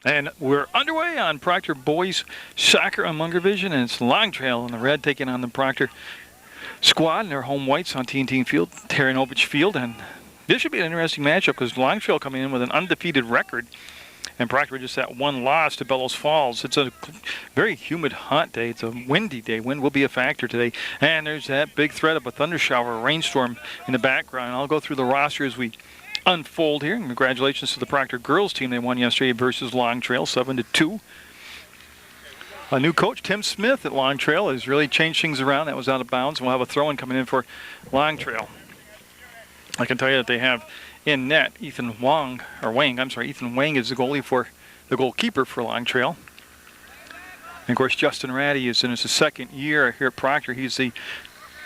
And we're underway on Proctor boys soccer on Munger Vision, and it's Long Trail in the red taking on the Proctor squad in their home whites on TNT Field, Taranovich Field. And this should be an interesting matchup because Long Trail coming in with an undefeated record, and Proctor just that one loss to Bellows Falls. It's a very humid, hot day. It's a windy day. Wind will be a factor today. And there's that big threat of a thunder shower, a rainstorm in the background. I'll go through the roster as we unfold here. And congratulations to the Proctor girls team. They won yesterday versus Long Trail 7-2. A new coach, Tim Smith at Long Trail, has really changed things around. That was out of bounds. We'll have a throw-in coming in for Long Trail. I can tell you that they have in net Ethan Wang is the goalie for the goalkeeper for Long Trail. And of course, Justin Ratty is in his second year here at Proctor. He's the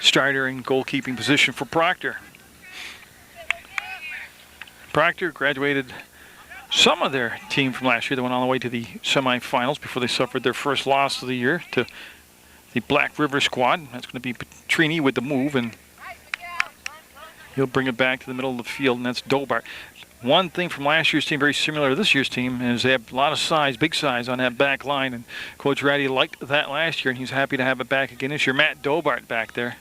starter in goalkeeping position for Proctor. Proctor graduated some of their team from last year. They went all the way to the semifinals before they suffered their first loss of the year to the Black River squad. That's going to be Petrini with the move, and he'll bring it back to the middle of the field, and that's Dobart. One thing from last year's team, very similar to this year's team, is they have a lot of size, big size on that back line, and Coach Ratty liked that last year, and he's happy to have it back again this year. Matt Dobart back there.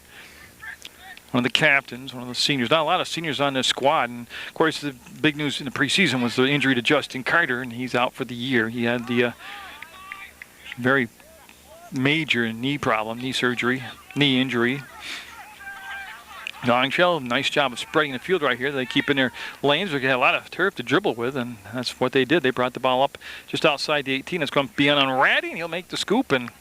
One of the captains, one of the seniors. Not a lot of seniors on this squad. And, of course, the big news in the preseason was the injury to Justin Carter, and he's out for the year. He had the very major knee problem, knee injury. Long Trail, nice job of spreading the field right here. They keep in their lanes. They got a lot of turf to dribble with, and that's what they did. They brought the ball up just outside the 18. It's going to be on Ratty, and he'll make the scoop. And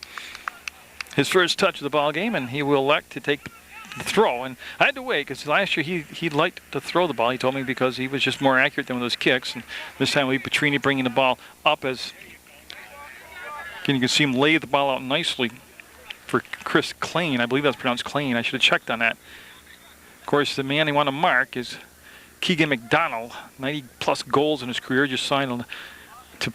his first touch of the ball game, and he will elect to take the throw. And I had to wait because last year he liked to throw the ball. He told me because he was just more accurate than with those kicks. And this time we Petrini bringing the ball up as again, you can see him lay the ball out nicely for Chris Klain. I believe that's pronounced Klain. I should have checked on that. Of course, the man they want to mark is Keegan McDonald. 90-plus goals in his career. Just signed to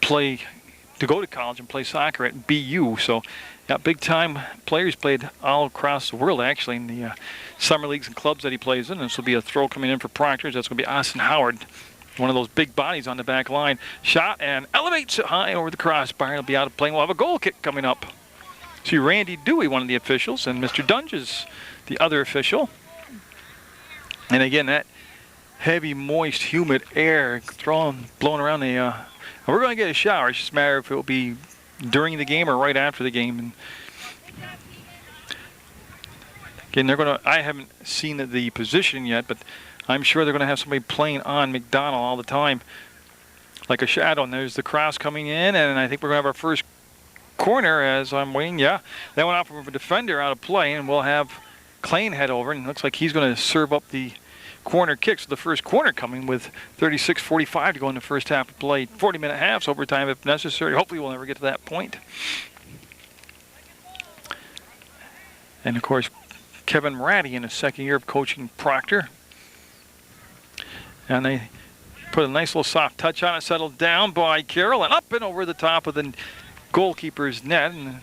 go to college and play soccer at BU. So got big-time players played all across the world, actually, in the summer leagues and clubs that he plays in. This will be a throw coming in for Proctor. That's going to be Austin Howard, one of those big bodies on the back line. Shot and elevates it high over the crossbar. It'll be out of play. We'll have a goal kick coming up. See Randy Dewey, one of the officials, and Mr. Dunges, the other official. And again, that heavy, moist, humid air blowing around the we're going to get a shower. It's just a matter if it will be during the game or right after the game. And again, I haven't seen the position yet, but I'm sure they're going to have somebody playing on McDonald all the time, like a shadow. And there's the cross coming in, and I think we're going to have our first corner as I'm waiting. Yeah, that went out from a defender out of play, and we'll have Klain head over, and it looks like he's going to serve up the corner kicks. So the first corner coming with 36:45 to go in the first half of play. 40-minute halves, overtime if necessary. Hopefully we'll never get to that point. And of course, Kevin Ratty in his second year of coaching Proctor. And they put a nice little soft touch on it, settled down by Carroll, and up and over the top of the goalkeeper's net. And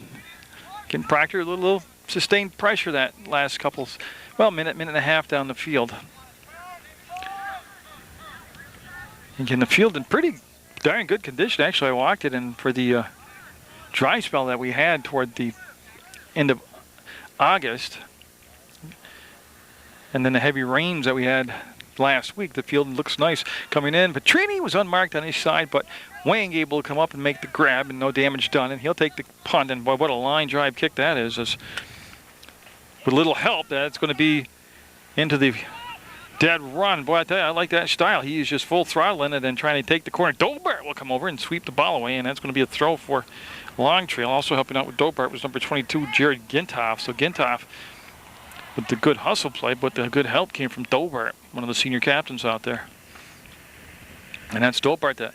again, Proctor a little sustained pressure that last minute and a half down the field. Again, the field in pretty darn good condition. Actually, I walked it in for the dry spell that we had toward the end of August. And then the heavy rains that we had last week. The field looks nice coming in. Petrini was unmarked on his side, but Wang able to come up and make the grab and no damage done. And he'll take the punt. And boy, what a line drive kick that is. With a little help, that's going to be into the dead run. Boy, I tell you, I like that style. He is just full throttle in it and trying to take the corner. Dobart will come over and sweep the ball away, and that's going to be a throw for Long Trail. Also helping out with Dobart was number 22, Jared Gintoff. So Gintoff with the good hustle play, but the good help came from Dobart, one of the senior captains out there. And that's Dobart that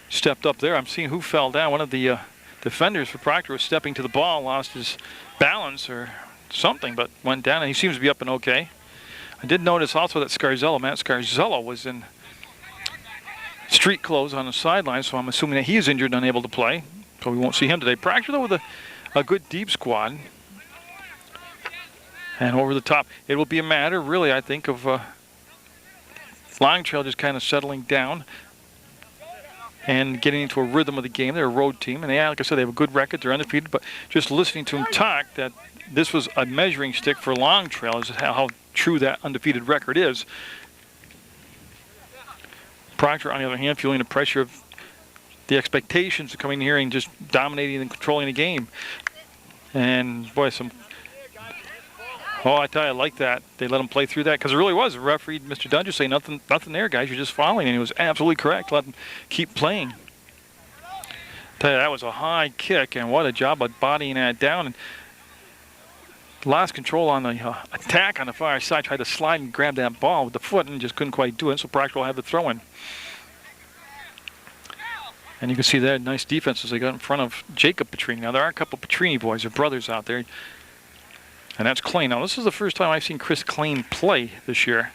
stepped up there. I'm seeing who fell down. One of the defenders for Proctor was stepping to the ball, lost his balance or something, but went down, and he seems to be up and okay. I did notice also that Matt Scarzello, was in street clothes on the sideline, so I'm assuming that he is injured and unable to play. So we won't see him today. Proctor, though, with a good deep squad. And over the top, it will be a matter, really, I think, of Long Trail just kind of settling down. and getting into a rhythm of the game. They're a road team, and like I said, they have a good record. They're undefeated, but just listening to him talk that this was a measuring stick for Long Trail is how true that undefeated record is. Proctor, on the other hand, feeling the pressure of the expectations of coming here and just dominating and controlling the game. And boy, I tell you, I like that. They let him play through that because it really was. The referee, Mr. Dunn, just saying nothing there, guys. You're just fouling, and he was absolutely correct. Let him keep playing. I tell you, that was a high kick, and what a job of bodying that down. And lost control on the attack on the far side. Tried to slide and grab that ball with the foot, and just couldn't quite do it. So Proctor will have the throw in. And you can see that nice defense as they got in front of Jacob Petrini. Now, there are a couple Petrini boys or brothers out there. And that's Klain. Now, this is the first time I've seen Chris Klain play this year.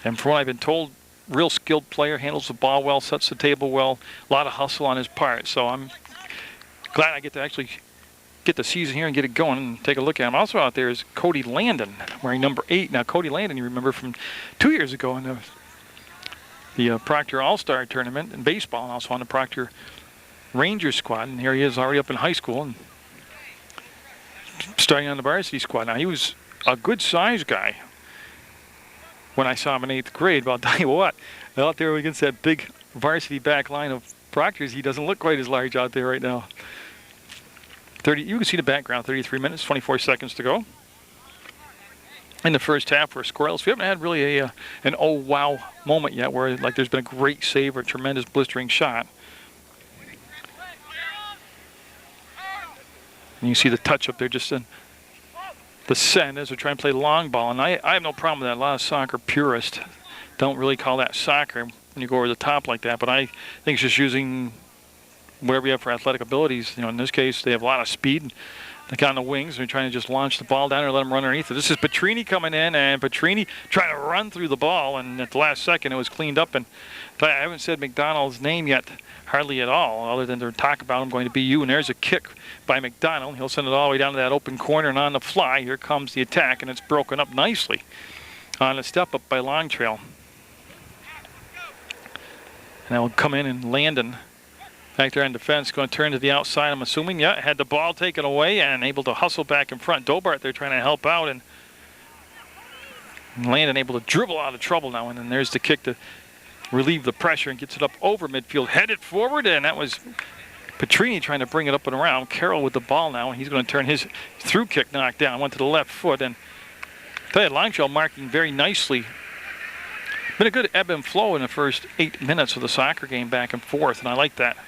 And from what I've been told, real skilled player, handles the ball well, sets the table well, a lot of hustle on his part. So I'm glad I get to actually get the season here and get it going and take a look at him. Also out there is Cody Landon, wearing number 8. Now, Cody Landon, you remember from 2 years ago in the Proctor All-Star Tournament in baseball, and also on the Proctor Rangers squad. And here he is already up in high school and starting on the varsity squad. Now, he was a good-sized guy when I saw him in 8th grade, but I'll tell you what, out there against that big varsity back line of Proctor's, he doesn't look quite as large out there right now. You can see the background, 33 minutes, 24 seconds to go. In the first half, we're scoreless. We haven't had really an oh wow moment yet where like there's been a great save or a tremendous blistering shot. And you see the touch up there just in the send as they're trying to play long ball. And I have no problem with that. A lot of soccer purists don't really call that soccer when you go over the top like that. But I think it's just using whatever you have for athletic abilities. You know, in this case, they have a lot of speed. They got on the wings. They're trying to just launch the ball down or let them run underneath it. This is Petrini coming in, and Petrini trying to run through the ball. And at the last second, it was cleaned up. And I haven't said McDonald's name yet, hardly at all, other than to talk about him going to be you. And there's a kick by McDonald. He'll send it all the way down to that open corner, and on the fly, here comes the attack, and it's broken up nicely on a step up by Long Trail. And that will come in, and Landon back there on defense, going to turn to the outside, I'm assuming. Yeah, had the ball taken away and able to hustle back in front. Dobart there trying to help out, and Landon able to dribble out of trouble now. And then there's the kick to relieve the pressure and gets it up over midfield. Headed forward, and that was Petrini trying to bring it up and around. Carroll with the ball now, and he's going to turn his through kick knocked down. Went to the left foot, and I tell you, Long Trail marking very nicely. Been a good ebb and flow in the first 8 minutes of the soccer game back and forth, and I like that.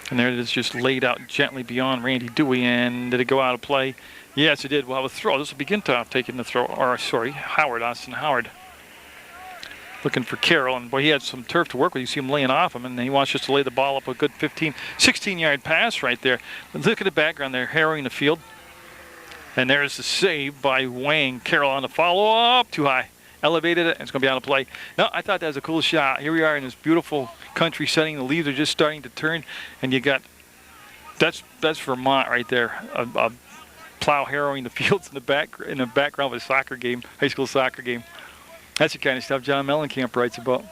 And there it is, just laid out gently beyond Randy Dewey. And did it go out of play? Yes, it did. We'll have a throw. This will be Gintoff taking the throw. Or, sorry, Austin Howard. Looking for Carroll. And, boy, he had some turf to work with. You see him laying off him. And he wants just to lay the ball up a good 16-yard pass right there. Look at the background there, harrowing the field. And there's the save by Wang. Carroll on the follow-up. Too high. Elevated it, and it's going to be out of play. No, I thought that was a cool shot. Here we are in this beautiful country setting. The leaves are just starting to turn, and you got that's Vermont right there. A plow harrowing the fields in the background of a soccer game, high school soccer game. That's the kind of stuff John Mellencamp writes about.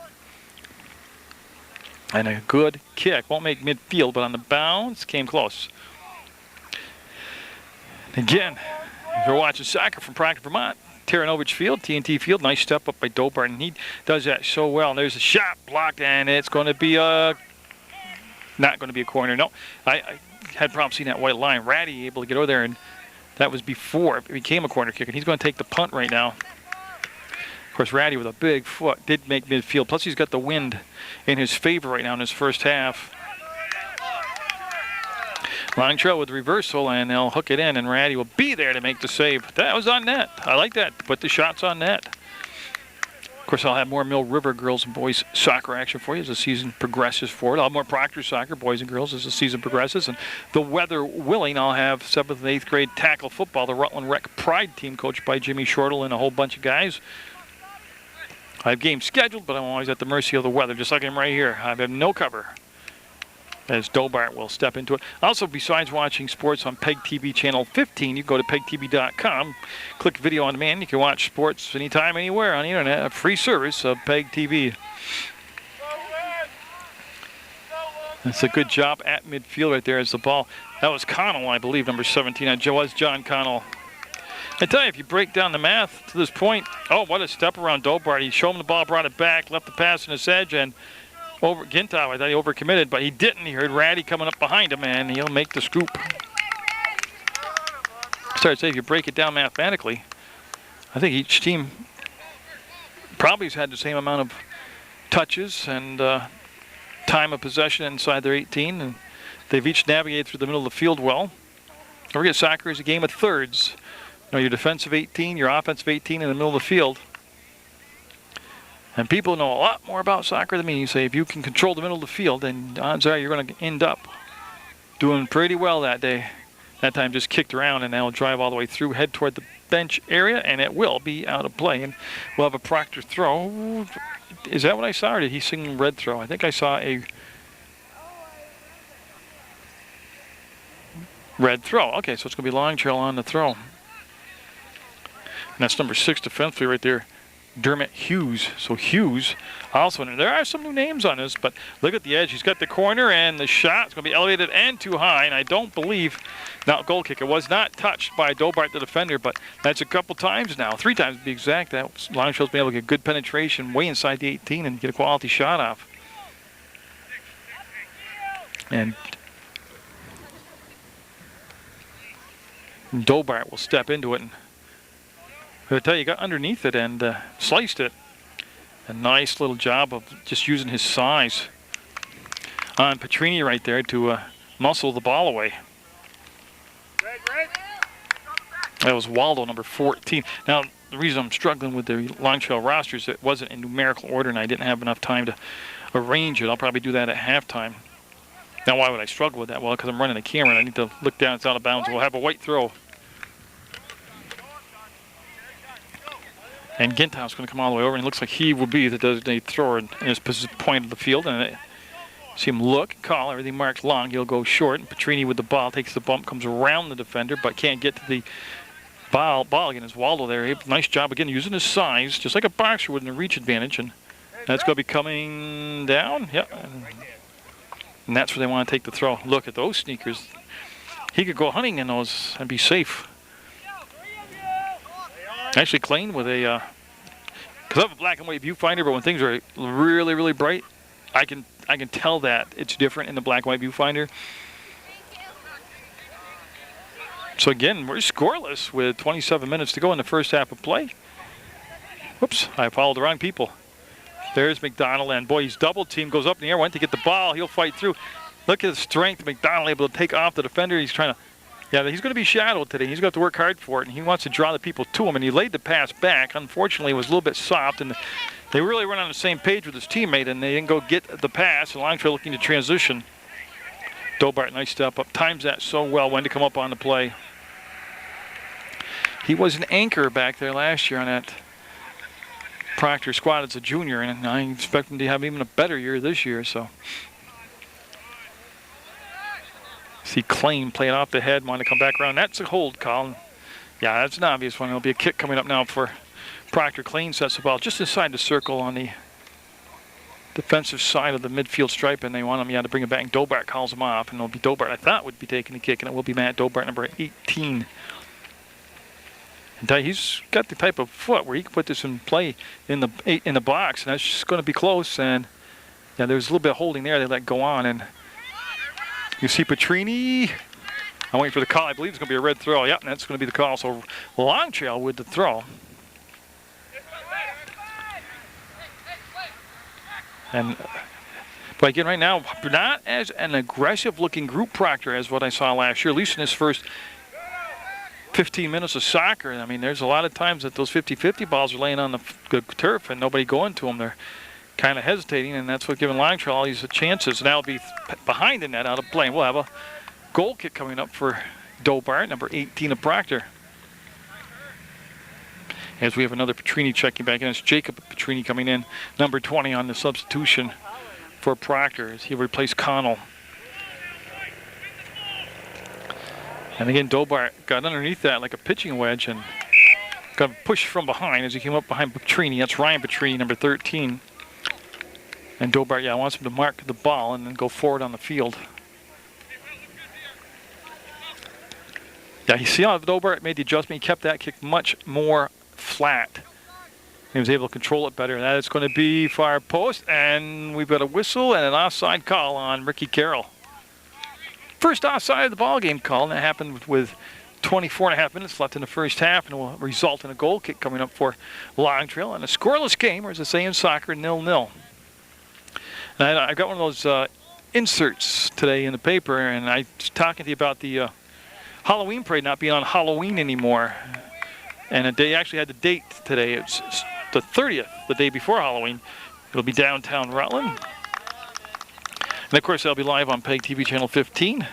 And a good kick. Won't make midfield, but on the bounce, came close. Again, if you're watching soccer from Proctor, Vermont, Taranovich Field, TNT Field, nice step up by Dobart, and he does that so well. And there's a shot blocked, and it's going to be not going to be a corner. No, I had problems seeing that white line. Ratty able to get over there, and that was before it became a corner kick, and he's going to take the punt right now. Of course, Ratty with a big foot did make midfield. Plus, he's got the wind in his favor right now in his first half. Long Trail with reversal, and they'll hook it in, and Ratty will be there to make the save. That was on net. I like that. Put the shots on net. Of course, I'll have more Mill River girls and boys soccer action for you as the season progresses forward. I'll have more Proctor soccer, boys and girls, as the season progresses. And the weather willing, I'll have 7th and 8th grade tackle football, the Rutland Rec Pride team, coached by Jimmy Shortle and a whole bunch of guys. I have games scheduled, but I'm always at the mercy of the weather, just like I'm right here. I have no cover, as Dobart will step into it. Also, besides watching sports on PEGTV Channel 15, you go to PEGTV.com, click Video on Demand. You can watch sports anytime, anywhere on the internet. A free service of PEGTV. That's a good job at midfield right there as the ball. That was Connell, I believe, number 17. That was John Connell. I tell you, if you break down the math to this point, oh, what a step around Dobart. He showed him the ball, brought it back, left the pass in his edge, and over Gintow, I thought he overcommitted, but he didn't. He heard Ratty coming up behind him, and he'll make the scoop. Sorry to say, if you break it down mathematically, I think each team probably has had the same amount of touches and time of possession inside their 18, and they've each navigated through the middle of the field well. Don't forget, soccer is a game of thirds. You know, your defensive 18, your offensive 18 in the middle of the field. And people know a lot more about soccer than me. You say if you can control the middle of the field, then odds are you're going to end up doing pretty well that day. That time just kicked around, and now drive all the way through, head toward the bench area, and it will be out of play. And we'll have a Proctor throw. Is that what I saw, or did he sing red throw? I think I saw a red throw. Okay, so it's going to be long trail on the throw. And that's number 6 defensively right there, Dermot Hughes. So Hughes also, there are some new names on this, but look at the edge. He's got the corner, and the shot's going to be elevated and too high, and I don't believe, now goal kick, it was not touched by Dobart, the defender, but that's a couple times now, 3 times to be exact. That long trail's been able to get good penetration way inside the 18 and get a quality shot off. And Dobart will step into it, and I tell you, got underneath it and sliced it. A nice little job of just using his size on Petrini right there to muscle the ball away. That was Waldo, number 14. Now, the reason I'm struggling with the long trail roster is it wasn't in numerical order, and I didn't have enough time to arrange it. I'll probably do that at halftime. Now, why would I struggle with that? Well, because I'm running the camera and I need to look down. It's out of bounds. We'll have a white throw. And Gintow's going to come all the way over, and it looks like he will be the designated thrower in his point of the field. And see him look, call, everything marked long. He'll go short, and Petrini with the ball takes the bump, comes around the defender, but can't get to the ball again. It's Waldo there. Nice job again using his size, just like a boxer with a reach advantage. And that's going to be coming down. Yep. And that's where they want to take the throw. Look at those sneakers. He could go hunting in those and be safe. Actually, Klein with a, because I have a black and white viewfinder, but when things are really, really bright, I can tell that it's different in the black and white viewfinder. So again, we're scoreless with 27 minutes to go in the first half of play. Whoops, I followed the wrong people. There's McDonald, and boy, he's double team, goes up in the air, went to get the ball, he'll fight through. Look at the strength, McDonald able to take off the defender. He's trying to, yeah, he's going to be shadowed today. He's going to have to work hard for it, and he wants to draw the people to him, and he laid the pass back. Unfortunately, it was a little bit soft, and they really weren't on the same page with his teammate, and they didn't go get the pass. And Longtrail looking to transition. Dobart, nice step up. Times that so well when to come up on the play. He was an anchor back there last year on that Proctor squad as a junior, and I expect him to have even a better year this year. So see Klein playing off the head, want to come back around. That's a hold call. Yeah, that's an obvious one. There'll be a kick coming up now for Proctor. Klein sets the ball just inside the circle on the defensive side of the midfield stripe, and they want him, to bring it back. And Dobart calls him off, and it'll be Dobart I thought would be taking the kick, and it will be Matt Dobart, number 18. And he's got the type of foot where he can put this in play in the box, and that's just going to be close. And yeah, there's a little bit of holding there. They let go on, and you see Petrini. I'm waiting for the call. I believe it's going to be a red throw. Yep, and that's going to be the call. So Longtrail with the throw. And but again, right now, not as an aggressive-looking group Proctor as what I saw last year, at least in his first 15 minutes of soccer. I mean, there's a lot of times that those 50-50 balls are laying on the turf and nobody going to them. They're kind of hesitating, and that's what giving Longtrail all these chances. Now it'll be behind the net, out of play. We'll have a goal kick coming up for Dobart, number 18 of Proctor. As we have another Petrini checking back in. It's Jacob Petrini coming in, number 20 on the substitution for Proctor as he replaced Connell. And again, Dobart got underneath that like a pitching wedge and got pushed from behind as he came up behind Petrini. That's Ryan Petrini, number 13. And Dobart, yeah, wants him to mark the ball and then go forward on the field. Yeah, you see how Dobart made the adjustment. He kept that kick much more flat. He was able to control it better. That is going to be far post, and we've got a whistle and an offside call on Ricky Carroll. First offside of the ball game call, and that happened with 24.5 minutes left in the first half, and will result in a goal kick coming up for Long Trail. And a scoreless game, or as they say in soccer, 0-0. And I got one of those inserts today in the paper, and I was talking to you about the Halloween parade not being on Halloween anymore. And they actually had the date today. It's the 30th, the day before Halloween. It'll be downtown Rutland. And of course, that'll be live on PEGTV channel 15.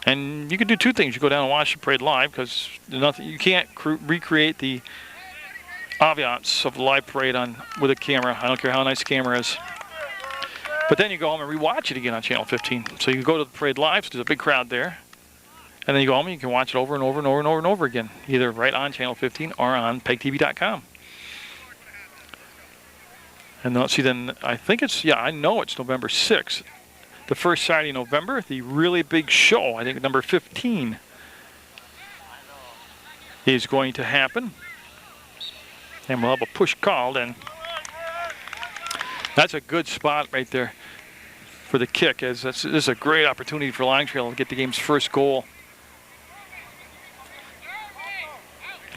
And you can do two things. You go down and watch the parade live, because you can't recreate the ambiance of the live parade with a camera. I don't care how nice the camera is. But then you go home and rewatch it again on channel 15. So you can go to the parade live, so there's a big crowd there. And then you go home and you can watch it over and over and over and over and over again, either right on channel 15 or on PEGTV.com. And let's see, then I think it's, yeah, I know it's November 6th. The first Saturday in November, the really big show, I think number 15, is going to happen. And we'll have a push called, and that's a good spot right there for the kick, as this is a great opportunity for Long Trail to get the game's first goal.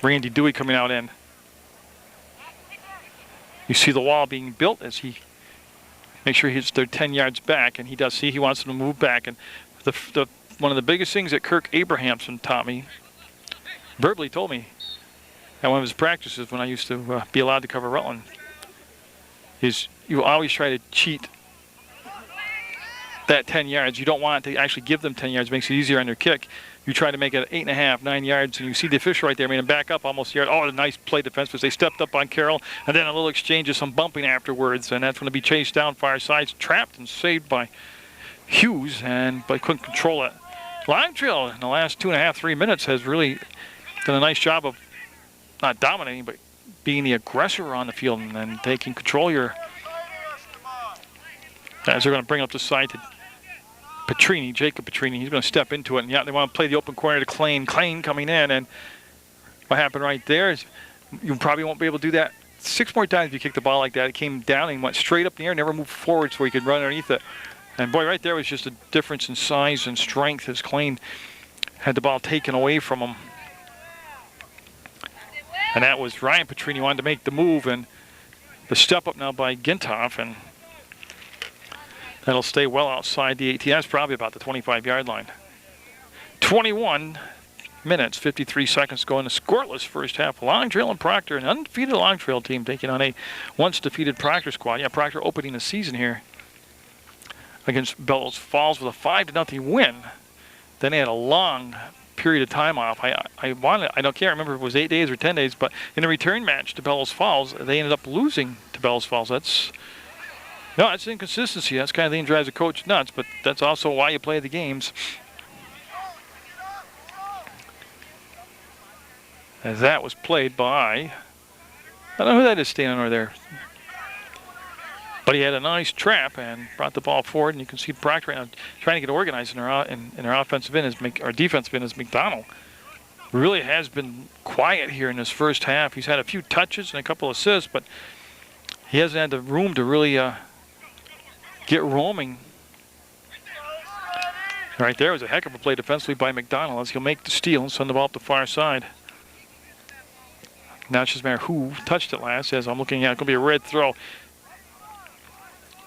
Randy Dewey coming out in. You see the wall being built as he makes sure they're 10 yards back, and he does see he wants them to move back. And one of the biggest things that Kirk Abrahamson taught me, verbally told me at one of his practices when I used to be allowed to cover Rutland, is you always try to cheat that 10 yards. You don't want to actually give them 10 yards. It makes it easier on their kick. You try to make it 8.5, 9 yards, and you see the official right there made him back up almost a yard. Oh, a nice play defense, because they stepped up on Carroll, and then a little exchange of some bumping afterwards, and that's going to be chased down far sides, trapped and saved by Hughes, but couldn't control it. Long Trail in the last 2.5, 3 minutes has really done a nice job of not dominating, but being the aggressor on the field and then taking control here. As they're going to bring up the side to Petrini, Jacob Petrini. He's going to step into it. And yeah, they want to play the open corner to Klein. Klein coming in. And what happened right there is you probably won't be able to do that 6 more times if you kick the ball like that. It came down and went straight up in the air, never moved forward so he could run underneath it. And boy, right there was just a difference in size and strength as Klein had the ball taken away from him. And that was Ryan Petrini wanted to make the move, and the step up now by Gintoff, and that'll stay well outside the 18. That's probably about the 25-yard line. 21 minutes, 53 seconds to go in the scoreless first half. Long Trail and Proctor, an undefeated Long Trail team taking on a once-defeated Proctor squad. Yeah, Proctor opening the season here against Bellows Falls with a 5-0 win. Then they had a long period of time off. I can't remember if it was 8 days or 10 days, but in the return match to Bellows Falls, they ended up losing to Bellows Falls. That's inconsistency. That's kind of the thing that drives a coach nuts, but that's also why you play the games. As that was played by, I don't know who that is standing over there, but he had a nice trap and brought the ball forward, and you can see Proctor right now trying to get organized in their offensive end, or defensive end, as McDonald really has been quiet here in this first half. He's had a few touches and a couple assists, but he hasn't had the room to really get roaming. Right there was a heck of a play defensively by McDonald as he'll make the steal and send the ball up the far side. Now it's just a matter who touched it last. As I'm looking at, it's going to be a red throw.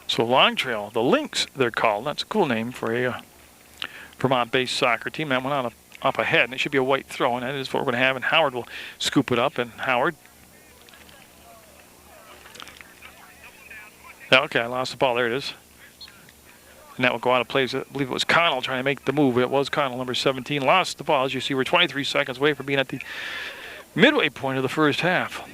So Long Trail, the Lynx, they're called. That's a cool name for a Vermont-based soccer team. That went up ahead, and it should be a white throw, and that is what we're going to have. And Howard will scoop it up, and Howard. Okay, I lost the ball. There it is. And that will go out of play. I believe it was Connell trying to make the move. It was Connell, number 17. Lost the ball. As you see, we're 23 seconds away from being at the midway point of the first half.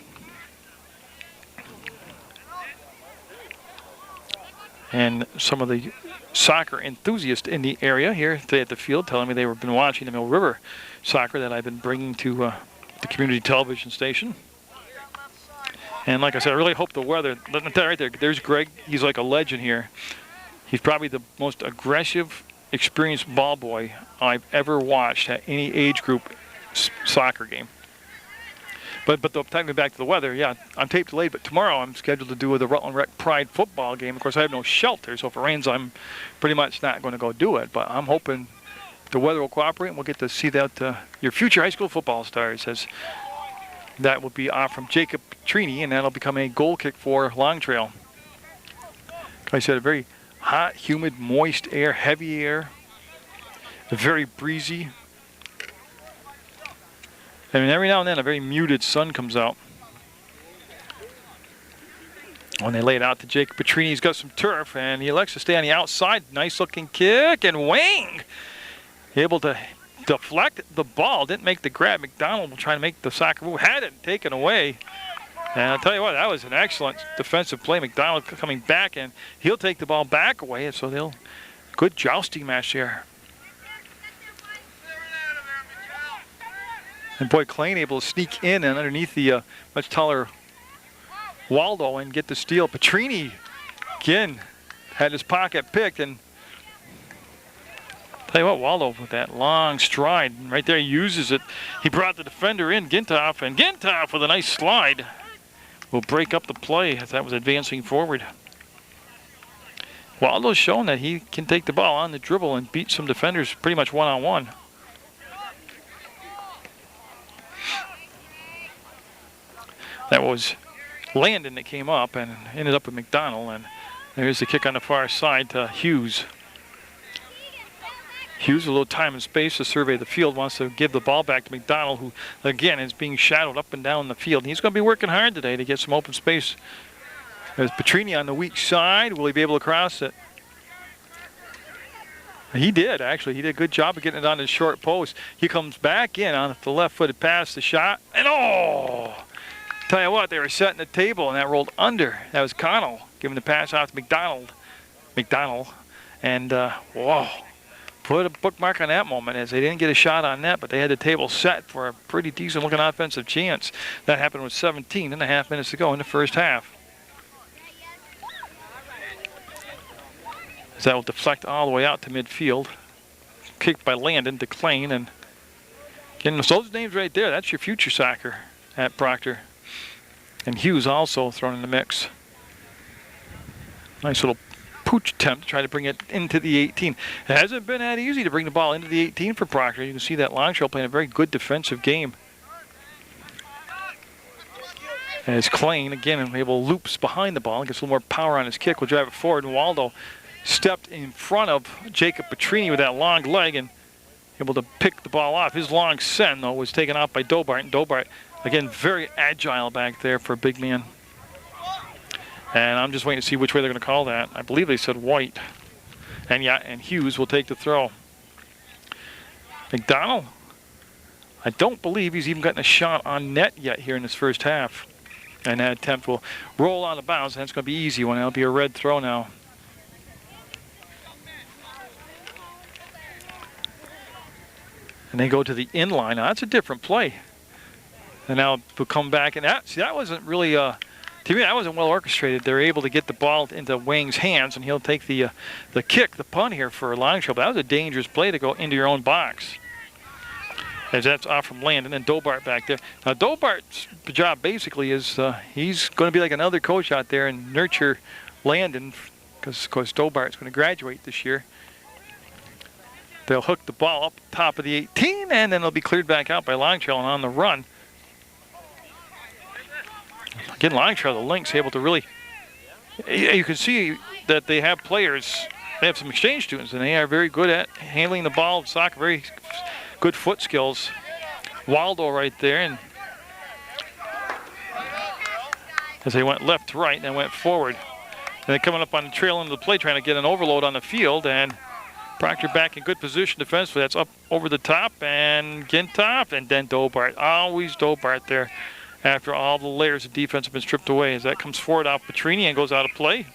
And some of the soccer enthusiasts in the area here today at the field telling me they've been watching the Mill River soccer that I've been bringing to the community television station. And like I said, I really hope the weather, right there, there's Greg. He's like a legend here. He's probably the most aggressive, experienced ball boy I've ever watched at any age group soccer game. But taking me back to the weather, yeah, I'm tape delayed, but tomorrow I'm scheduled to do the Rutland Rec Pride football game. Of course, I have no shelter, so if it rains, I'm pretty much not going to go do it. But I'm hoping the weather will cooperate, and we'll get to see that your future high school football stars. As that will be off from Jacob Petrini, and that'll become a goal kick for Long Trail. Like I said, a very hot, humid, moist air, heavy air, very breezy. I mean, every now and then a very muted sun comes out. When they lay it out to Jacob Petrini, he's got some turf, and he elects to stay on the outside. Nice looking kick, and Wang able to deflect the ball. Didn't make the grab. McDonald trying to make the soccer move. Had it taken away. And I'll tell you what, that was an excellent defensive play. McDonald coming back, and he'll take the ball back away. And so good jousting match here. And boy, Klein able to sneak in and underneath the much taller Waldo and get the steal. Petrini, again, had his pocket picked. And tell you what, Waldo with that long stride right there, he uses it. He brought the defender in, Gintoff, and Gintoff with a nice slide will break up the play as that was advancing forward. Waldo's shown that he can take the ball on the dribble and beat some defenders pretty much one-on-one. That was Landon that came up and ended up with McDonald, and there's the kick on the far side to Hughes. Hughes, a little time and space to survey the field, wants to give the ball back to McDonald, who, again, is being shadowed up and down the field. He's going to be working hard today to get some open space. There's Petrini on the weak side. Will he be able to cross it? He did, actually. He did a good job of getting it on his short post. He comes back in on the left-footed pass, the shot, and oh! Tell you what, they were setting the table, and that rolled under. That was Connell giving the pass off to McDonald. And, whoa. Put a bookmark on that moment as they didn't get a shot on net, but they had the table set for a pretty decent-looking offensive chance. That happened with 17.5 minutes to go in the first half. As that will deflect all the way out to midfield. Kicked by Landon to Klein, and getting those names right there, that's your future soccer at Proctor. And Hughes also thrown in the mix. Nice little pooch attempt to try to bring it into the 18. It hasn't been that easy to bring the ball into the 18 for Proctor. You can see that Long Trail playing a very good defensive game. As Klein, again, able loops behind the ball, gets a little more power on his kick, will drive it forward, and Waldo stepped in front of Jacob Petrini with that long leg and able to pick the ball off. His long send, though, was taken off by Dobart, and Dobart, again, very agile back there for a big man. And I'm just waiting to see which way they're going to call that. I believe they said white. And yeah, and Hughes will take the throw. McDonald, I don't believe he's even gotten a shot on net yet here in this first half. And that attempt will roll out of bounds, and it's going to be an easy one. It'll be a red throw now. And they go to the inline. Now, that's a different play. And now we'll come back, and that wasn't really, to me, that wasn't well orchestrated. They're able to get the ball into Wang's hands, and he'll take the kick, the punt here for Long Trail. But that was a dangerous play to go into your own box. As that's off from Landon, and Dobart back there. Now, Dobart's job basically is he's going to be like another coach out there and nurture Landon, because, of course, Dobart's going to graduate this year. They'll hook the ball up top of the 18, and then it'll be cleared back out by Long Trail and on the run. Again, Long Trail, the Lynx, able to really, you can see that they have players, they have some exchange students, and they are very good at handling the ball, soccer, very good foot skills. Waldo right there, and as they went left to right and then went forward. And they're coming up on the trail end of the play, trying to get an overload on the field, and Proctor back in good position defensively. That's up over the top, and Gintoff, and then Dobart. Always Dobart there after all the layers of defense have been stripped away. As that comes forward off Petrini and goes out of play.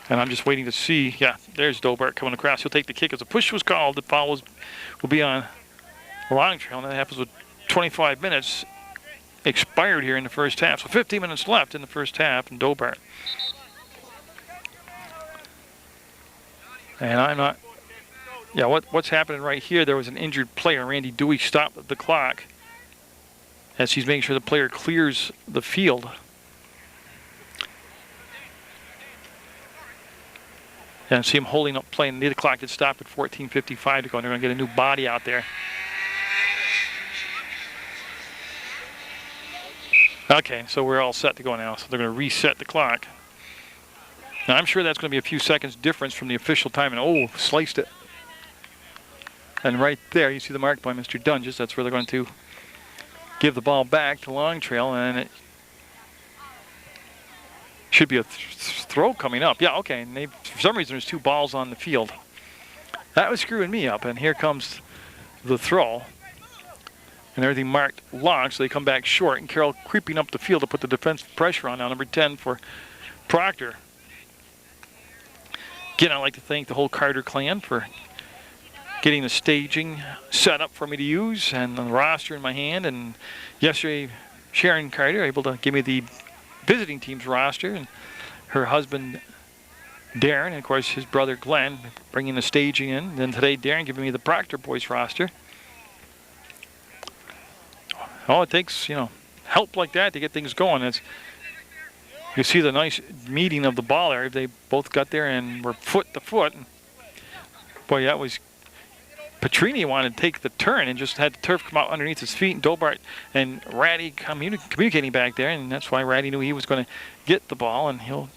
And I'm just waiting to see. Yeah, there's Dobart coming across. He'll take the kick as a push was called. The foul will be on Long Trail, and that happens with 25 minutes expired here in the first half. So 15 minutes left in the first half in Dobart. And I'm not, yeah, what's happening right here, there was an injured player. Randy Dewey stopped the clock as he's making sure the player clears the field. And see him holding up play. And the clock had stopped at 14:55 to go, and they're going to get a new body out there. Okay, so we're all set to go now. So they're going to reset the clock. Now, I'm sure that's going to be a few seconds difference from the official time. And, oh, sliced it. And right there, you see the mark by Mr. Dunges. That's where they're going to give the ball back to Long Trail. And it should be a throw coming up. Yeah, okay. And for some reason, there's two balls on the field. That was screwing me up. And here comes the throw. And everything marked long, so they come back short. And Carroll creeping up the field to put the defensive pressure on now. Number 10 for Proctor. Again, I'd like to thank the whole Carter clan for getting the staging set up for me to use and the roster in my hand. And yesterday, Sharon Carter able to give me the visiting team's roster, and her husband Darren, and of course his brother Glenn bringing the staging in. And then today Darren giving me the Proctor boys roster. Oh, it takes, help like that to get things going. You see the nice meeting of the ball there. They both got there and were foot to foot. Boy, that was Petrini wanted to take the turn and just had the turf come out underneath his feet. And Dobart and Ratty communicating back there, and that's why Ratty knew he was going to get the ball, and he'll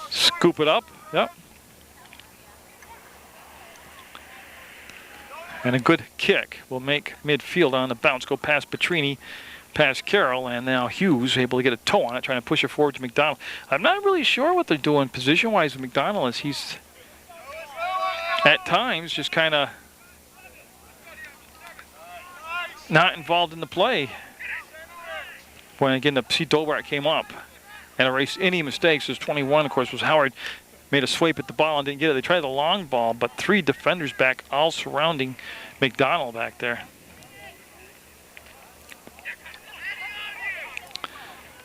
scoop it up. Yep. And a good kick will make midfield on the bounce, go past Petrini, past Carroll, and now Hughes able to get a toe on it, trying to push it forward to McDonald. I'm not really sure what they're doing position-wise with McDonald, as he's at times just kind of not involved in the play. When again, the Dobart came up and erased any mistakes. There's 21, of course, was Howard. Made a swipe at the ball and didn't get it. They tried the long ball, but three defenders back, all surrounding McDonald back there.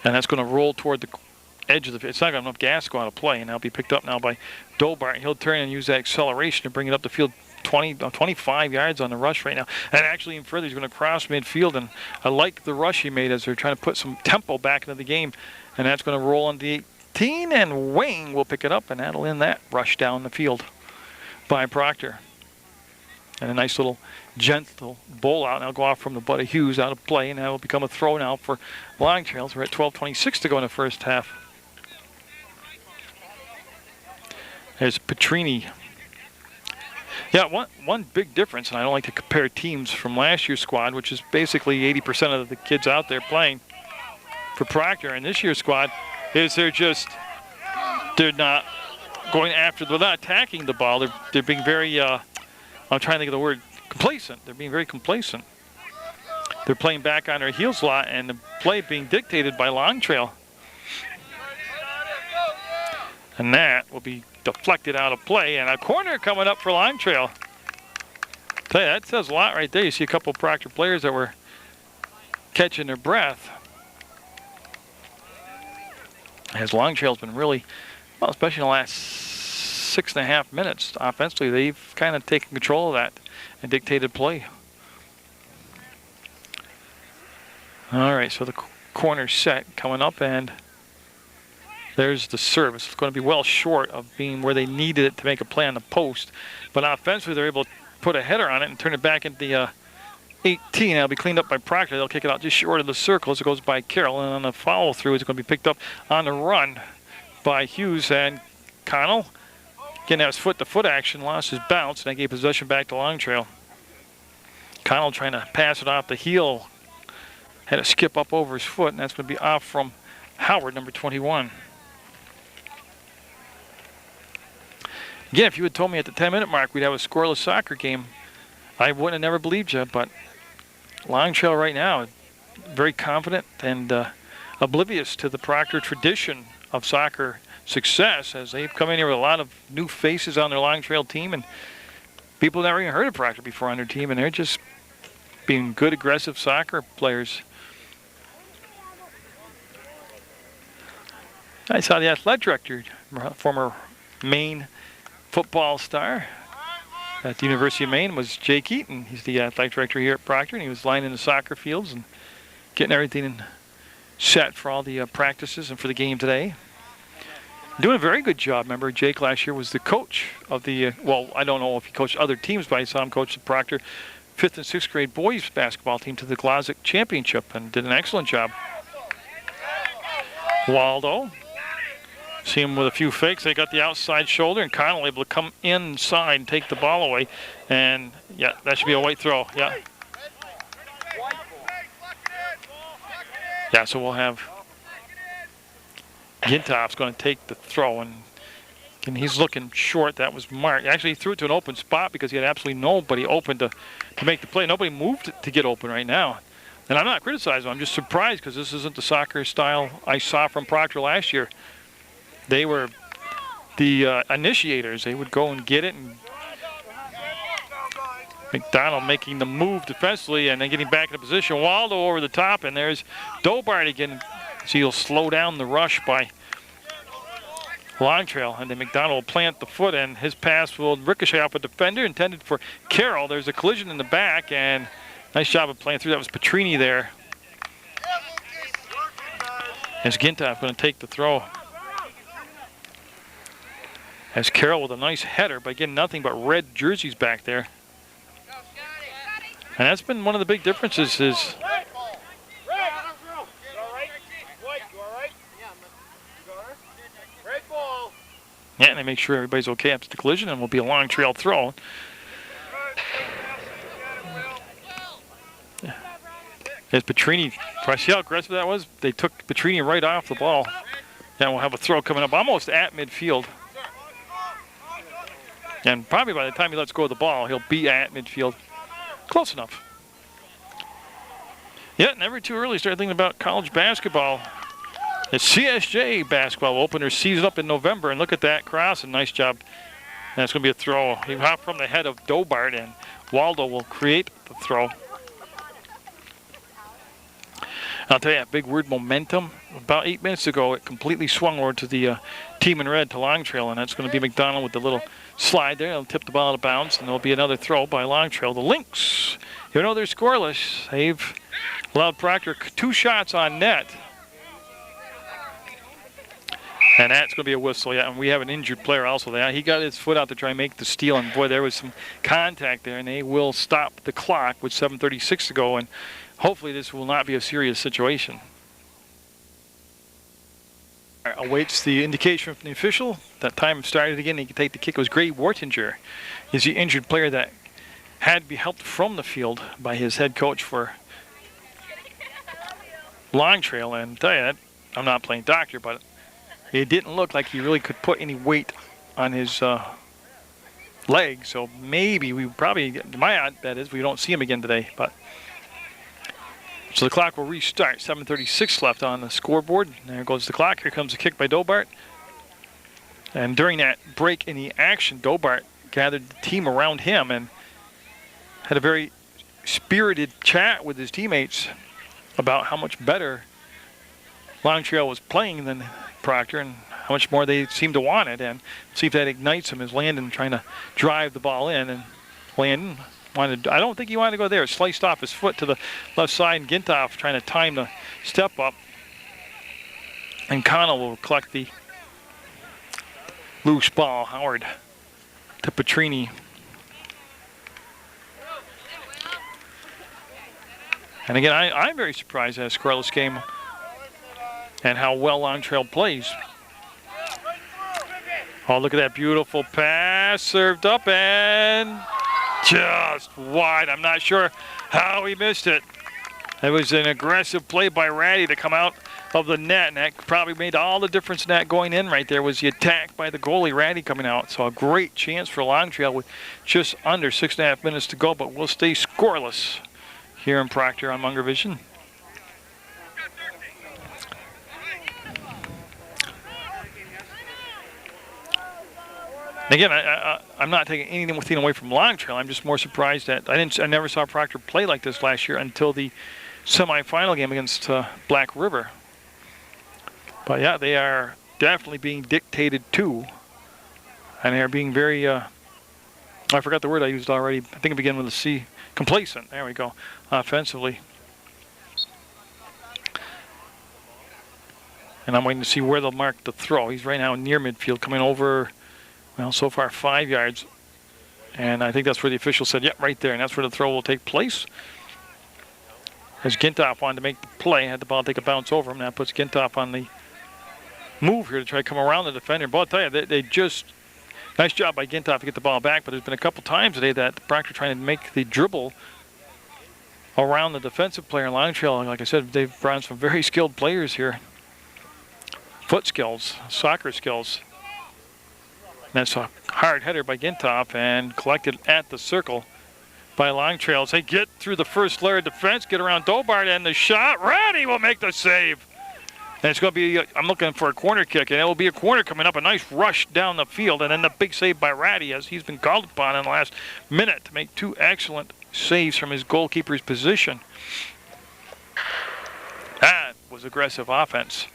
And that's going to roll toward the edge of the. It's not going to have enough gas to go out of play, and that'll be picked up now by Dobart. He'll turn and use that acceleration to bring it up the field 25 yards on the rush right now. And actually, even further, he's going to cross midfield. And I like the rush he made as they're trying to put some tempo back into the game. And that's going to roll on the 18, and Wayne will pick it up, and that'll end that rush down the field by Proctor. And a nice little gentle bowl out. Now go off from the butt of Hughes out of play, and that will become a throw now for Long Trails. We're at 12:26 to go in the first half. There's Petrini. Yeah, one big difference, and I don't like to compare teams from last year's squad, which is basically 80% of the kids out there playing for Proctor, and this year's squad is they're not going after, they're not attacking the ball. They're being very, I'm trying to think of the word, complacent. They're being very complacent. They're playing back on their heels a lot, and the play being dictated by Long Trail. And that will be deflected out of play, and a corner coming up for Long Trail. Tell you, that says a lot right there. You see a couple of Proctor players that were catching their breath. As Long Trail's been really, well, especially in the last 6.5 minutes offensively, they've kind of taken control of that and dictated play. All right, so the corner set coming up, and there's the service. It's going to be well short of being where they needed it to make a play on the post. But offensively, they're able to put a header on it and turn it back into the 18. It'll be cleaned up by Proctor. They'll kick it out just short of the circle as it goes by Carroll. And on the follow through, it's going to be picked up on the run by Hughes and Connell. Again, that was foot-to-foot action, lost his bounce, and that gave possession back to Long Trail. Connell trying to pass it off the heel. Had to skip up over his foot, and that's going to be off from Howard, number 21. Again, if you had told me at the 10-minute mark we'd have a scoreless soccer game, I wouldn't have never believed you, but Long Trail right now, very confident and oblivious to the Proctor tradition of soccer success, as they've come in here with a lot of new faces on their Long Trail team, and people never even heard of Proctor before on their team, and they're just being good, aggressive soccer players. I saw the athletic director, former Maine football star at the University of Maine, was Jake Eaton. He's the athletic director here at Proctor, and he was lining the soccer fields and getting everything set for all the practices and for the game today. Doing a very good job. Remember, Jake last year was the coach of the, well, I don't know if he coached other teams, but I saw him coach the Proctor 5th and 6th grade boys basketball team to the Glossic Championship and did an excellent job. Waldo, see him with a few fakes. They got the outside shoulder, and Connell able to come inside and take the ball away. And, yeah, that should be a white throw, yeah. Yeah, so we'll have Gintoff's going to take the throw, and he's looking short. That was Mark. Actually, he threw it to an open spot because he had absolutely nobody open to make the play. Nobody moved to get open right now. And I'm not criticizing him. I'm just surprised because this isn't the soccer style I saw from Proctor last year. They were the initiators. They would go and get it, and McDonald making the move defensively and then getting back into position. Waldo over the top, and there's Dobart again. So he'll slow down the rush by Long Trail, and then McDonald will plant the foot, and his pass will ricochet off a defender intended for Carroll. There's a collision in the back, and nice job of playing through. That was Petrini there. As Gintoff going to take the throw. As Carroll with a nice header, but again, nothing but red jerseys back there. And that's been one of the big differences is yeah, and they make sure everybody's okay after the collision, and will be a long trail throw. As Petrini, see how aggressive that was? They took Petrini right off the ball. And we'll have a throw coming up almost at midfield. And probably by the time he lets go of the ball, he'll be at midfield. Close enough. Yeah, never too early to start thinking about college basketball. The CSJ basketball will open their season up in November, and look at that cross, and nice job. And it's going to be a throw. He hopped from the head of Dobart, and Waldo will create the throw. I'll tell you, that big word momentum. About 8 minutes ago, it completely swung over to the team in red, to Long Trail, and that's going to be McDonald with the little slide there. He'll tip the ball out of bounds, and there'll be another throw by Long Trail. The Lynx, even though they're scoreless, they've allowed Proctor 2 shots on net. And that's going to be a whistle, yeah. And we have an injured player also there. He got his foot out to try and make the steal, and boy, there was some contact there, and they will stop the clock with 7:36 to go, and hopefully this will not be a serious situation. Awaits the indication from the official. That time started again. He can take the kick. It was Gray Wartinger. He's the injured player that had to be helped from the field by his head coach for Long Trail. And I tell you that, I'm not playing doctor, but it didn't look like he really could put any weight on his leg. So maybe we probably, my odd bet is we don't see him again today. But so the clock will restart. 7:36 left on the scoreboard. There goes the clock. Here comes the kick by Dobart. And during that break in the action, Dobart gathered the team around him and had a very spirited chat with his teammates about how much better Long Trail was playing than Proctor and how much more they seemed to want it, and see if that ignites him as Landon trying to drive the ball in. And Landon wanted, I don't think he wanted to go there. It sliced off his foot to the left side, and Gintoff trying to time the step up. And Connell will collect the loose ball. Howard to Petrini. And again, I'm very surprised at a scoreless game and how well Long Trail plays. Oh, look at that beautiful pass, served up and just wide. I'm not sure how he missed it. It was an aggressive play by Ratty to come out of the net, and that probably made all the difference in that going in right there was the attack by the goalie, Ratty, coming out. So a great chance for Long Trail with just under 6.5 minutes to go, but we'll stay scoreless here in Proctor on Munger Vision. Again, I'm not taking anything away from Long Trail. I'm just more surprised that I never saw Proctor play like this last year until the semifinal game against Black River. But yeah, they are definitely being dictated to, and they are being very. I forgot the word I used already. I think it began with a C. Complacent. There we go. Offensively. And I'm waiting to see where they'll mark the throw. He's right now near midfield, coming over, well, so far 5 yards. And I think that's where the official said, yep, right there. And that's where the throw will take place. As Gintoff wanted to make the play, had the ball take a bounce over him. That puts Gintoff on the move here to try to come around the defender. But I'll tell you, they just, nice job by Gintoff to get the ball back. But there's been a couple times today that Proctor trying to make the dribble around the defensive player in Long Trail. Like I said, they've brought in some very skilled players here. Foot skills, soccer skills. And that's a hard header by Gintoff and collected at the circle by Long Trail. They get through the first layer of defense, get around Dobart, and the shot. Ratty will make the save. And it's going to be, I'm looking for a corner kick, and it will be a corner coming up. A nice rush down the field, and then the big save by Ratty as he's been called upon in the last minute to make 2 excellent saves from his goalkeeper's position. That was aggressive offense.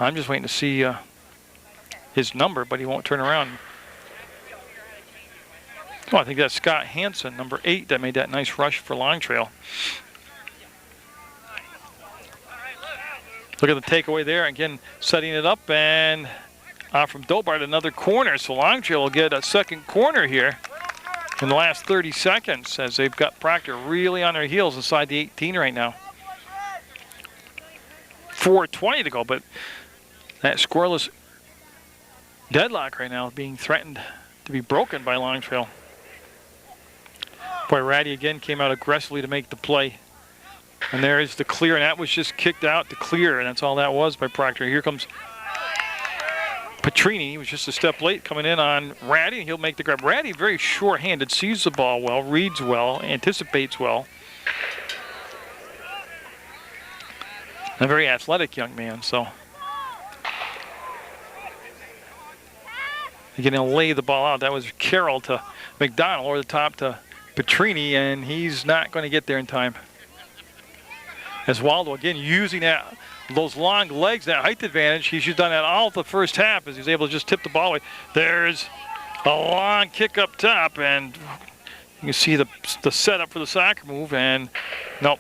I'm just waiting to see his number, but he won't turn around. Oh, I think that's Scott Hansen, number 8, that made that nice rush for Long Trail. Look at the takeaway there. Again, setting it up, and from Dobart, another corner. So Long Trail will get a second corner here in the last 30 seconds as they've got Proctor really on their heels inside the 18 right now. 4:20 to go, but that scoreless deadlock right now is being threatened to be broken by Long Trail. Boy, Ratty again came out aggressively to make the play. And there is the clear, and that was just kicked out to clear, and that's all that was by Proctor. Here comes Petrini. He was just a step late coming in on Ratty, and he'll make the grab. Ratty, very sure-handed, sees the ball well, reads well, anticipates well. A very athletic young man, so. Again, he'll lay the ball out. That was Carroll to McDonald, or the top to Petrini, and he's not going to get there in time. As Waldo, again, using those long legs, that height advantage, he's just done that all the first half as he's able to just tip the ball away. There's a long kick up top, and you can see the setup for the soccer move, and nope.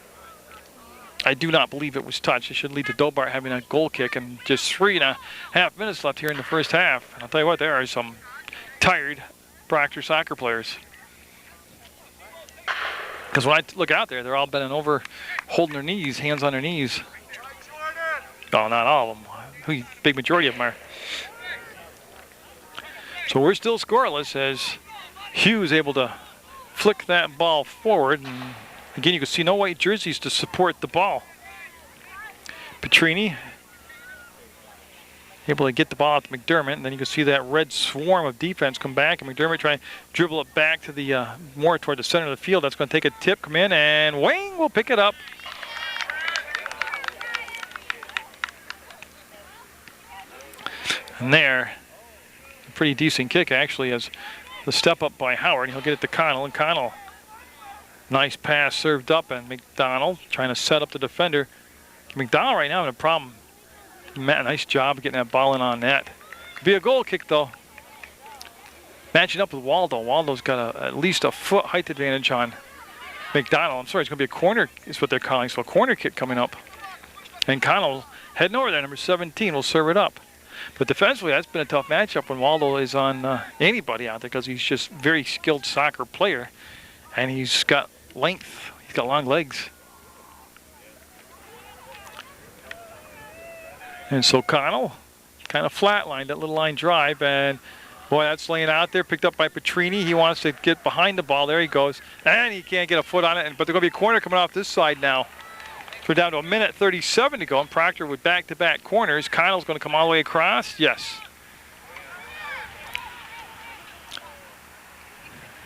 I do not believe it was touched. It should lead to Dobart having a goal kick, and just 3.5 minutes left here in the first half. And I'll tell you what, there are some tired Proctor soccer players. Because when I look out there, they're all bending over, holding their knees, hands on their knees. Oh, not all of them. Big majority of them are. So we're still scoreless as Hughes able to flick that ball forward. And again, you can see no white jerseys to support the ball. Petrini able to get the ball out to McDermott, and then you can see that red swarm of defense come back, and McDermott trying to dribble it back to the more toward the center of the field. That's going to take a tip, come in, and Wayne will pick it up. And there, a pretty decent kick actually, as the step up by Howard. He'll get it to Connell, and Connell, nice pass served up, and McDonald trying to set up the defender. McDonald right now having a problem. Matt, nice job of getting that ball in on net. Could be a goal kick though. Matching up with Waldo. Waldo's got at least a foot height advantage on McDonald. I'm sorry, it's going to be a corner is what they're calling. So a corner kick coming up. And Connell heading over there, number 17, will serve it up. But defensively, that's been a tough matchup when Waldo is on anybody out there because he's just a very skilled soccer player. And he's got length. He's got long legs. And so Connell kind of flatlined that little line drive, and boy, that's laying out there, picked up by Petrini. He wants to get behind the ball. There he goes, and he can't get a foot on it. But there's going to be a corner coming off this side now. So we're down to 1:37 to go, and Proctor with back-to-back corners. Connell's going to come all the way across. Yes.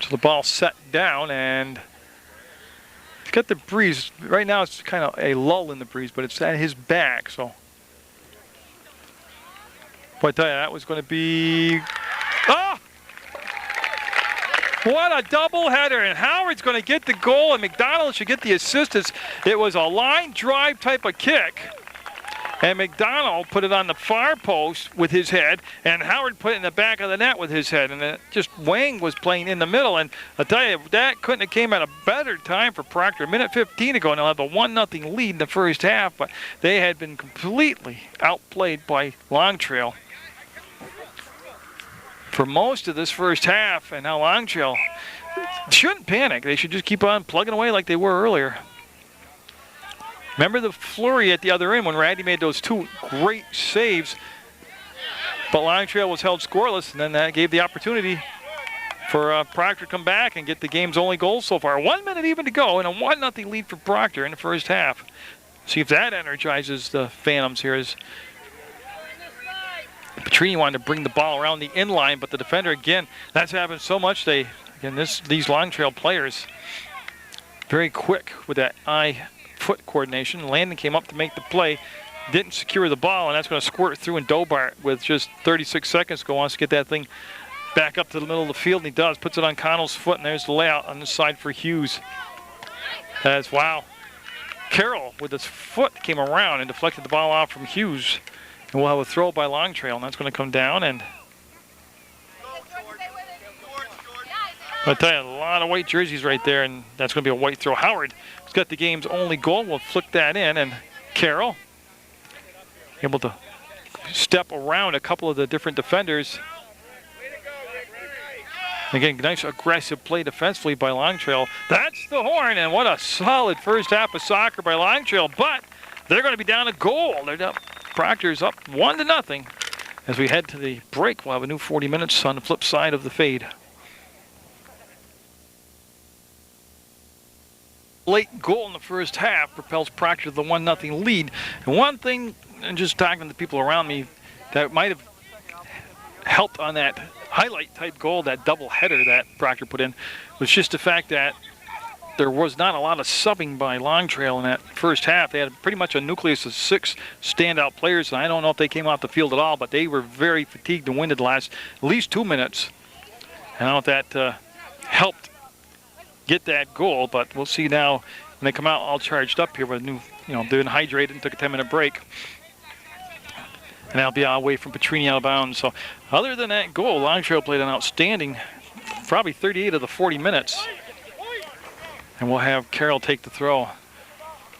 So the ball set down, and it's got the breeze. Right now it's kind of a lull in the breeze, but it's at his back, so. Boy, I tell you, that was going to be... Ah! What a doubleheader, and Howard's going to get the goal, and McDonald should get the assist. It was a line drive type of kick, and McDonald put it on the far post with his head, and Howard put it in the back of the net with his head, and then just Wang was playing in the middle, and I'll tell you, that couldn't have came at a better time for Proctor. A minute 15 ago, and they'll have a 1-0 lead in the first half, but they had been completely outplayed by Long Trail for most of this first half, and now Long Trail shouldn't panic. They should just keep on plugging away like they were earlier. Remember the flurry at the other end when Ratty made those 2 great saves, but Long Trail was held scoreless, and then that gave the opportunity for Proctor to come back and get the game's only goal so far. 1 minute even to go, and a 1-0 lead for Proctor in the first half. See if that energizes the Phantoms here as Petrini wanted to bring the ball around the inline, but the defender, again, that's happened so much. These Long Trail players, very quick with that eye-foot coordination. Landon came up to make the play, didn't secure the ball, and that's going to squirt through. And Dobart, with just 36 seconds to go, wants to get that thing back up to the middle of the field, and he does. Puts it on Connell's foot, and there's the layout on the side for Hughes. Wow. Carroll, with his foot, came around and deflected the ball off from Hughes. And we'll have a throw by Long Trail, and that's going to come down. And I'll tell you, a lot of white jerseys right there, and that's going to be a white throw. Howard has got the game's only goal. We'll flick that in, and Carroll able to step around a couple of the different defenders. Again, nice aggressive play defensively by Long Trail. That's the horn, and what a solid first half of soccer by Long Trail. But they're going to be down a goal. They're down. Proctor's up 1-0. As we head to the break, we'll have a new 40 minutes on the flip side of the fade. Late goal in the first half propels Proctor to the 1-0 lead. And one thing, and just talking to the people around me, that might have helped on that highlight type goal, that double header that Proctor put in, was just the fact that there was not a lot of subbing by Long Trail in that first half. They had pretty much a nucleus of 6 standout players, and I don't know if they came off the field at all, but they were very fatigued and winded the last at least 2 minutes. And I don't know if that helped get that goal, but we'll see now when they come out all charged up here with a new, they've been hydrated and took a 10-minute break. And that'll be away from Petrini out of bounds. So other than that goal, Long Trail played an outstanding, probably 38 of the 40 minutes. And we'll have Carroll take the throw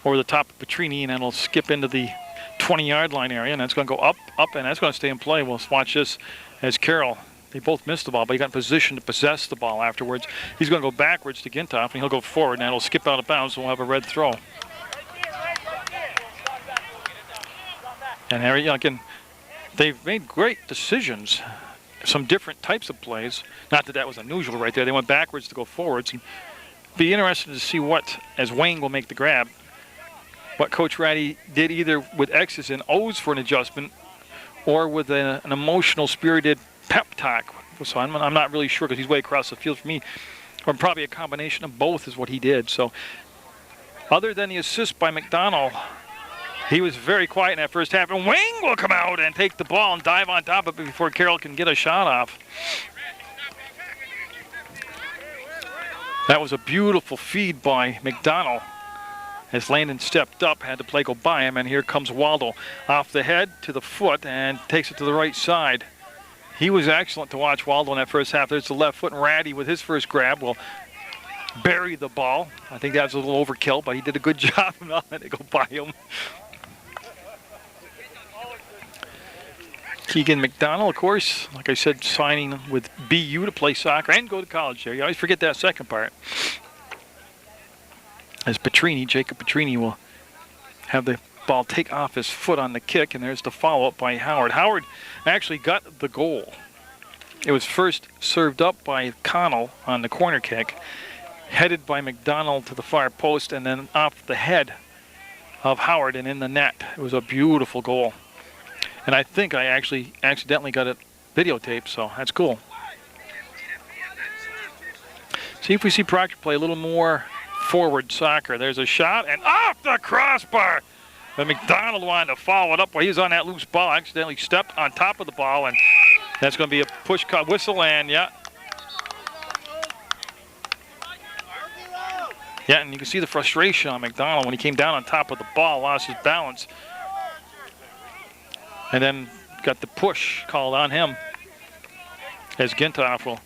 over the top of Petrini, and it'll skip into the 20-yard line area, and that's going to go up, and that's going to stay in play. We'll watch this as Carroll, they both missed the ball, but he got in position to possess the ball afterwards. He's going to go backwards to Gintoff, and he'll go forward, and it'll skip out of bounds, so we'll have a red throw. And Harry, again, they've made great decisions, some different types of plays. Not that that was unusual right there. They went backwards to go forwards. And be interested to see what, as Wayne will make the grab, what Coach Ratty did either with X's and O's for an adjustment or with an emotional, spirited pep talk. So I'm not really sure because he's way across the field from me. Or probably a combination of both is what he did. So other than the assist by McDonald, he was very quiet in that first half. And Wayne will come out and take the ball and dive on top of it before Carroll can get a shot off. That was a beautiful feed by McDonald. As Landon stepped up, had the play go by him, and here comes Waldo off the head to the foot and takes it to the right side. He was excellent to watch, Waldo, in that first half. There's the left foot, and Ratty with his first grab will bury the ball. I think that was a little overkill, but he did a good job of not letting it go by him. Keegan McDonald, of course, like I said, signing with BU to play soccer and go to college there. You always forget that second part. As Jacob Petrini will have the ball take off his foot on the kick, and there's the follow-up by Howard. Howard actually got the goal. It was first served up by Connell on the corner kick, headed by McDonald to the far post, and then off the head of Howard and in the net. It was a beautiful goal. And I think I actually accidentally got it videotaped, so that's cool. See if we see Proctor play a little more forward soccer. There's a shot, and off the crossbar! But McDonald wanted to follow it up while he was on that loose ball. Accidentally stepped on top of the ball, and that's going to be a push cut whistle, and yeah. Yeah, and you can see the frustration on McDonald when he came down on top of the ball, lost his balance, and then got the push called on him as Gintoff will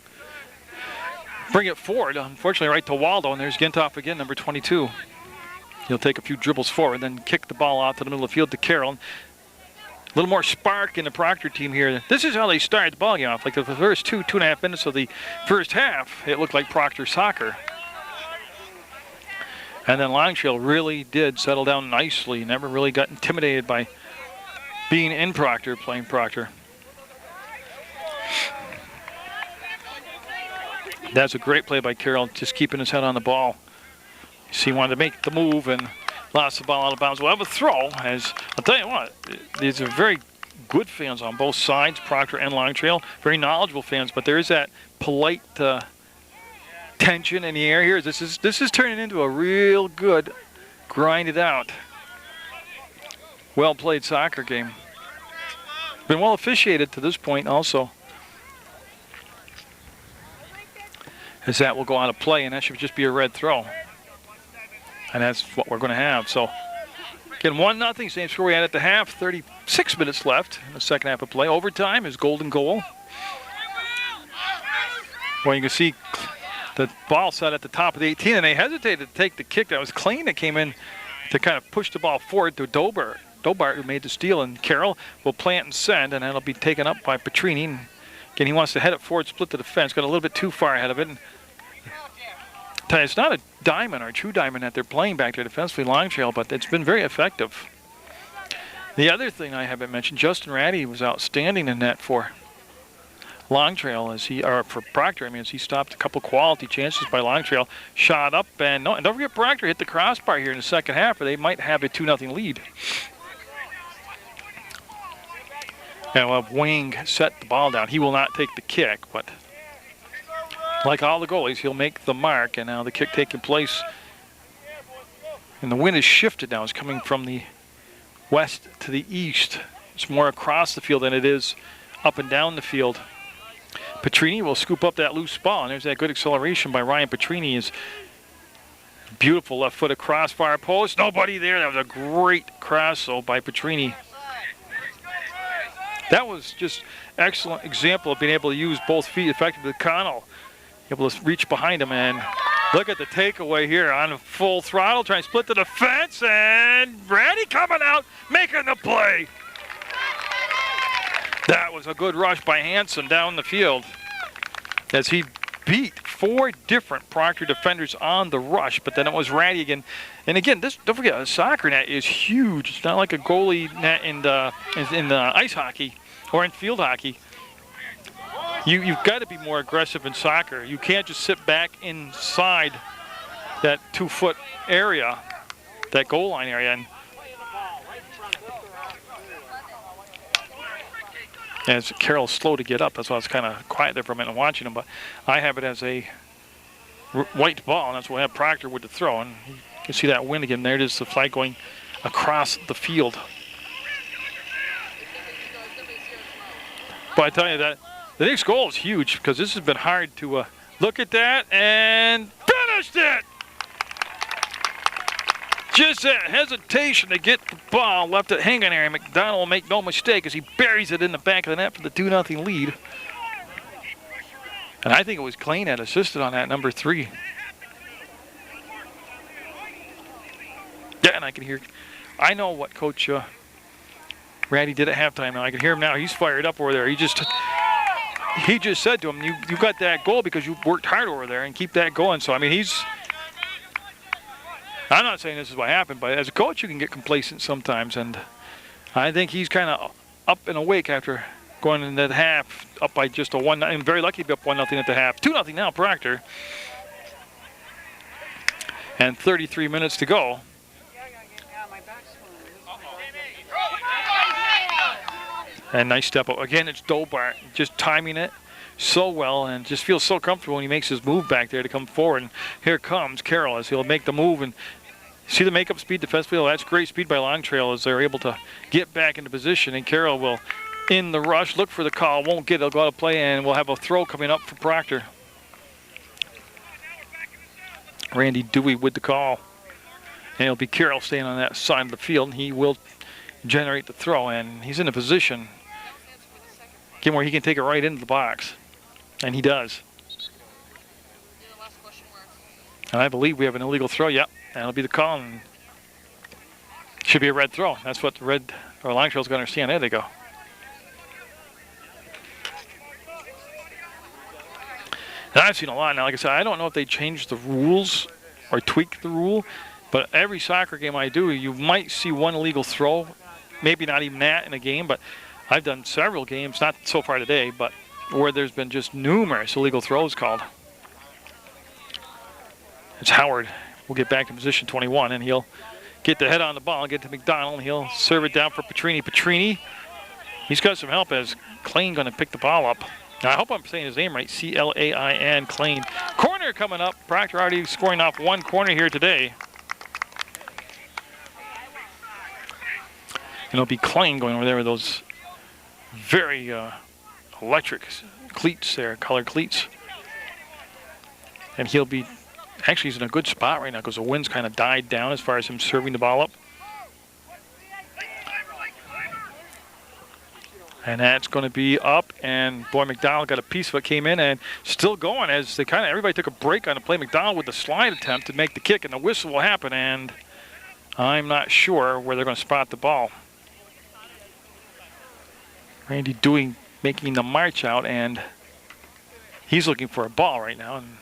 bring it forward, unfortunately right to Waldo, and there's Gintoff again, number 22. He'll take a few dribbles forward, then kick the ball out to the middle of the field to Carroll. A little more spark in the Proctor team here. This is how they started the ball game off. Like the first 2.5 minutes of the first half, it looked like Proctor soccer. And then Long Trail really did settle down nicely. Never really got intimidated by being in Proctor, playing Proctor. That's a great play by Carroll, just keeping his head on the ball. He wanted to make the move and lost the ball out of bounds. We'll have a throw, as I'll tell you what, these are very good fans on both sides, Proctor and Long Trail. Very knowledgeable fans, but there is that polite tension in the air here. This is turning into a real good, grinded out, well-played soccer game. Been well officiated to this point also. As that will go on to play, and that should just be a red throw. And that's what we're going to have. So, again, 1-0, same score we had at the half. 36 minutes left in the second half of play. Overtime is golden goal. Well, you can see the ball set at the top of the 18, and they hesitated to take the kick. That was clean. That came in to kind of push the ball forward to Dobart, who made the steal. And Carroll will plant and send, and that'll be taken up by Petrini. And again, he wants to head it forward, split the defense. Got a little bit too far ahead of it. And it's not a diamond or a true diamond that they're playing back there defensively, Long Trail, but it's been very effective. The other thing I haven't mentioned, Justin Ratty was outstanding in net for Long Trail, for Proctor. I mean, as he stopped a couple quality chances by Long Trail, shot up, and don't forget Proctor hit the crossbar here in the second half, or they might have a 2-0 lead. And we'll have Wing set the ball down. He will not take the kick, but like all the goalies, he'll make the mark, and now the kick taking place. And the wind is shifted now. It's coming from the west to the east. It's more across the field than it is up and down the field. Petrini will scoop up that loose ball, and there's that good acceleration by Ryan Petrini. Is beautiful left foot across far post. Nobody there. That was a great cross by Petrini. That was just excellent example of being able to use both feet effectively. Connell able to reach behind him, and look at the takeaway here on full throttle, trying to split the defense, and Randy coming out, making the play. That was a good rush by Hansen down the field as he beat 4 different Proctor defenders on the rush, but then it was Randy again. And again, don't forget, a soccer net is huge. It's not like a goalie net in ice hockey or in field hockey. You've got to be more aggressive in soccer. You can't just sit back inside that 2-foot area, that goal line area. And as Carroll's slow to get up, that's why I was kind of quiet there for a minute watching him. But I have it as a white ball, and that's what I have Proctor with the throw. And you can see that wind again. There it is, the flag going across the field. But I tell you that the next goal is huge because this has been hard to look at that and finished it. Just that hesitation to get the ball, left it hanging there, and McDonald will make no mistake as he buries it in the back of the net for the 2-0 lead. And I think it was Klein that assisted on that, number 3. Yeah, and I can hear, I know what Coach Ratty did at halftime now. I can hear him now. He's fired up over there. He just said to him, you got that goal because you worked hard over there, and keep that going. So, I mean, I'm not saying this is what happened, but as a coach, you can get complacent sometimes, and I think he's kind of up and awake after going into the half up by just a 1-0. I'm very lucky to be up 1-0 at the half. 2-0 now, Proctor. And 33 minutes to go. And nice step up. Again, it's Dobart just timing it so well and just feels so comfortable when he makes his move back there to come forward. And here comes Carroll as he'll make the move. And see the makeup speed defensively? Oh, that's great speed by Long Trail as they're able to get back into position. And Carroll will, in the rush, look for the call. Won't get it. He'll go out of play, and we'll have a throw coming up for Proctor. Randy Dewey with the call. And it'll be Carroll staying on that side of the field. And he will generate the throw. And he's in a position where he can take it right into the box. And he does. And I believe we have an illegal throw. Yep, that'll be the call. And should be a red throw. That's what the red or line trail's going to understand. There they go. And I've seen a lot now. Like I said, I don't know if they changed the rules or tweaked the rule, but every soccer game I do, you might see one illegal throw, maybe not even that in a game, but I've done several games, not so far today, but where there's been just numerous illegal throws called. It's Howard. We'll get back in position 21, and he'll get the head on the ball, get to McDonald, and he'll serve it down for Petrini. Petrini, he's got some help as Klain going to pick the ball up. Now, I hope I'm saying his name right, C-L-A-I-N, Klain. Corner coming up. Proctor already scoring off one corner here today. And it'll be Klain going over there with those very electric cleats there, colored cleats. And he'll be, actually he's in a good spot right now because the wind's kind of died down as far as him serving the ball up. And that's going to be up, and boy, McDonald got a piece of it, came in, and still going as they everybody took a break on the play. McDonald with the slide attempt to make the kick, and the whistle will happen, and I'm not sure where they're going to spot the ball. Randy Dewey making the march out, and he's looking for a ball right now, and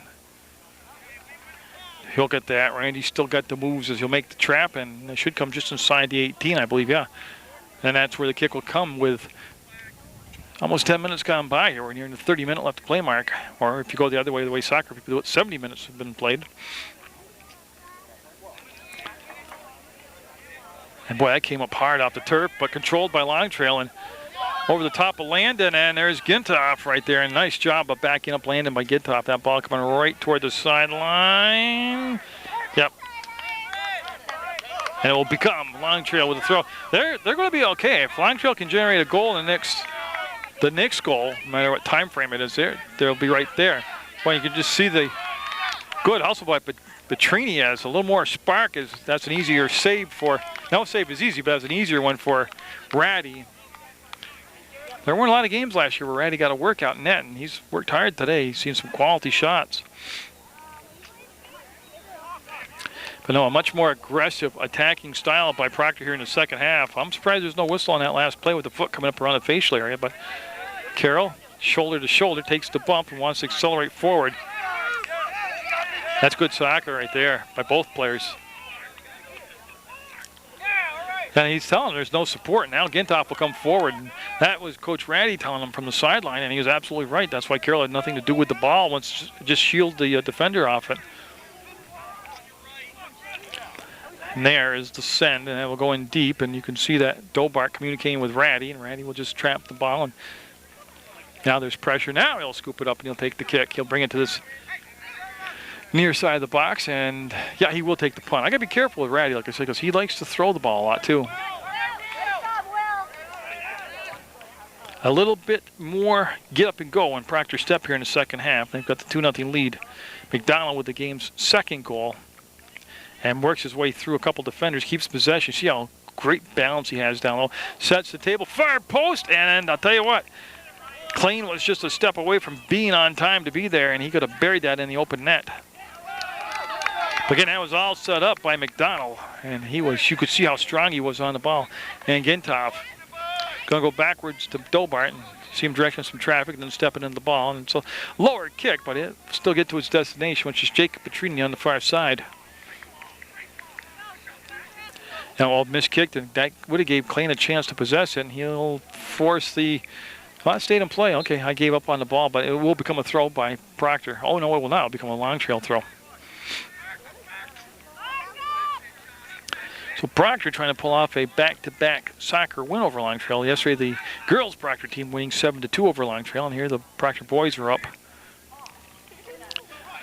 he'll get that. Randy's still got the moves as he'll make the trap, and it should come just inside the 18, I believe, yeah. And that's where the kick will come with almost 10 minutes gone by here. We're nearing the 30-minute left to play mark. Or if you go the other way, the way soccer people do it, 70 minutes have been played. And boy, that came up hard off the turf, but controlled by Long Trail and over the top of Landon. And there's Gintoff right there. And nice job of backing up Landon by Gintoff. That ball coming right toward the sideline. Yep. And it will become Long Trail with a throw. They're going to be okay. If Long Trail can generate a goal in the next goal, no matter what time frame it is, they'll be right there. Well, you can just see the good hustle by Petrini has a little more spark. That's an easier save for, no save is easy, but that's an easier one for Ratty. There weren't a lot of games last year where Ratty got a workout in net, and he's worked hard today. He's seen some quality shots. But no, a much more aggressive attacking style by Proctor here in the second half. I'm surprised there's no whistle on that last play with the foot coming up around the facial area, but Carroll, shoulder to shoulder, takes the bump and wants to accelerate forward. That's good soccer right there by both players. And he's telling him there's no support. Now Gintoff will come forward. And that was Coach Ratty telling him from the sideline, and he was absolutely right. That's why Carroll had nothing to do with the ball. Wants to just shield the defender off it. And there is the send, and that will go in deep, and you can see that Dobart communicating with Ratty, and Ratty will just trap the ball. And now there's pressure. Now he'll scoop it up, and he'll take the kick. He'll bring it to this near side of the box, and yeah, he will take the punt. I got to be careful with Ratty, like I said, because he likes to throw the ball a lot, too. A little bit more get up and go on Proctor step here in the second half. They've got the 2-0 lead. McDonald with the game's second goal. And works his way through a couple defenders, keeps possession. See how great balance he has down low. Sets the table, far post, and I'll tell you what, Klain was just a step away from being on time to be there, and he could have buried that in the open net. But again, that was all set up by McDonald, and you could see how strong he was on the ball. And Gintoff going to go backwards to Dobart and see him directing some traffic and then stepping into the ball. And it's a lower kick, but it still get to its destination, which is Jacob Petrini on the far side. Now, all miskicked, and that would have gave Klain a chance to possess it, and he'll force the, well, it stayed in play. Okay, I gave up on the ball, but it will become a throw by Proctor. Oh, no, it will not. It will become a Long Trail throw. So Proctor trying to pull off a back-to-back soccer win over Long Trail. Yesterday, the girls Proctor team winning 7-2 over Long Trail, and here the Proctor boys are up.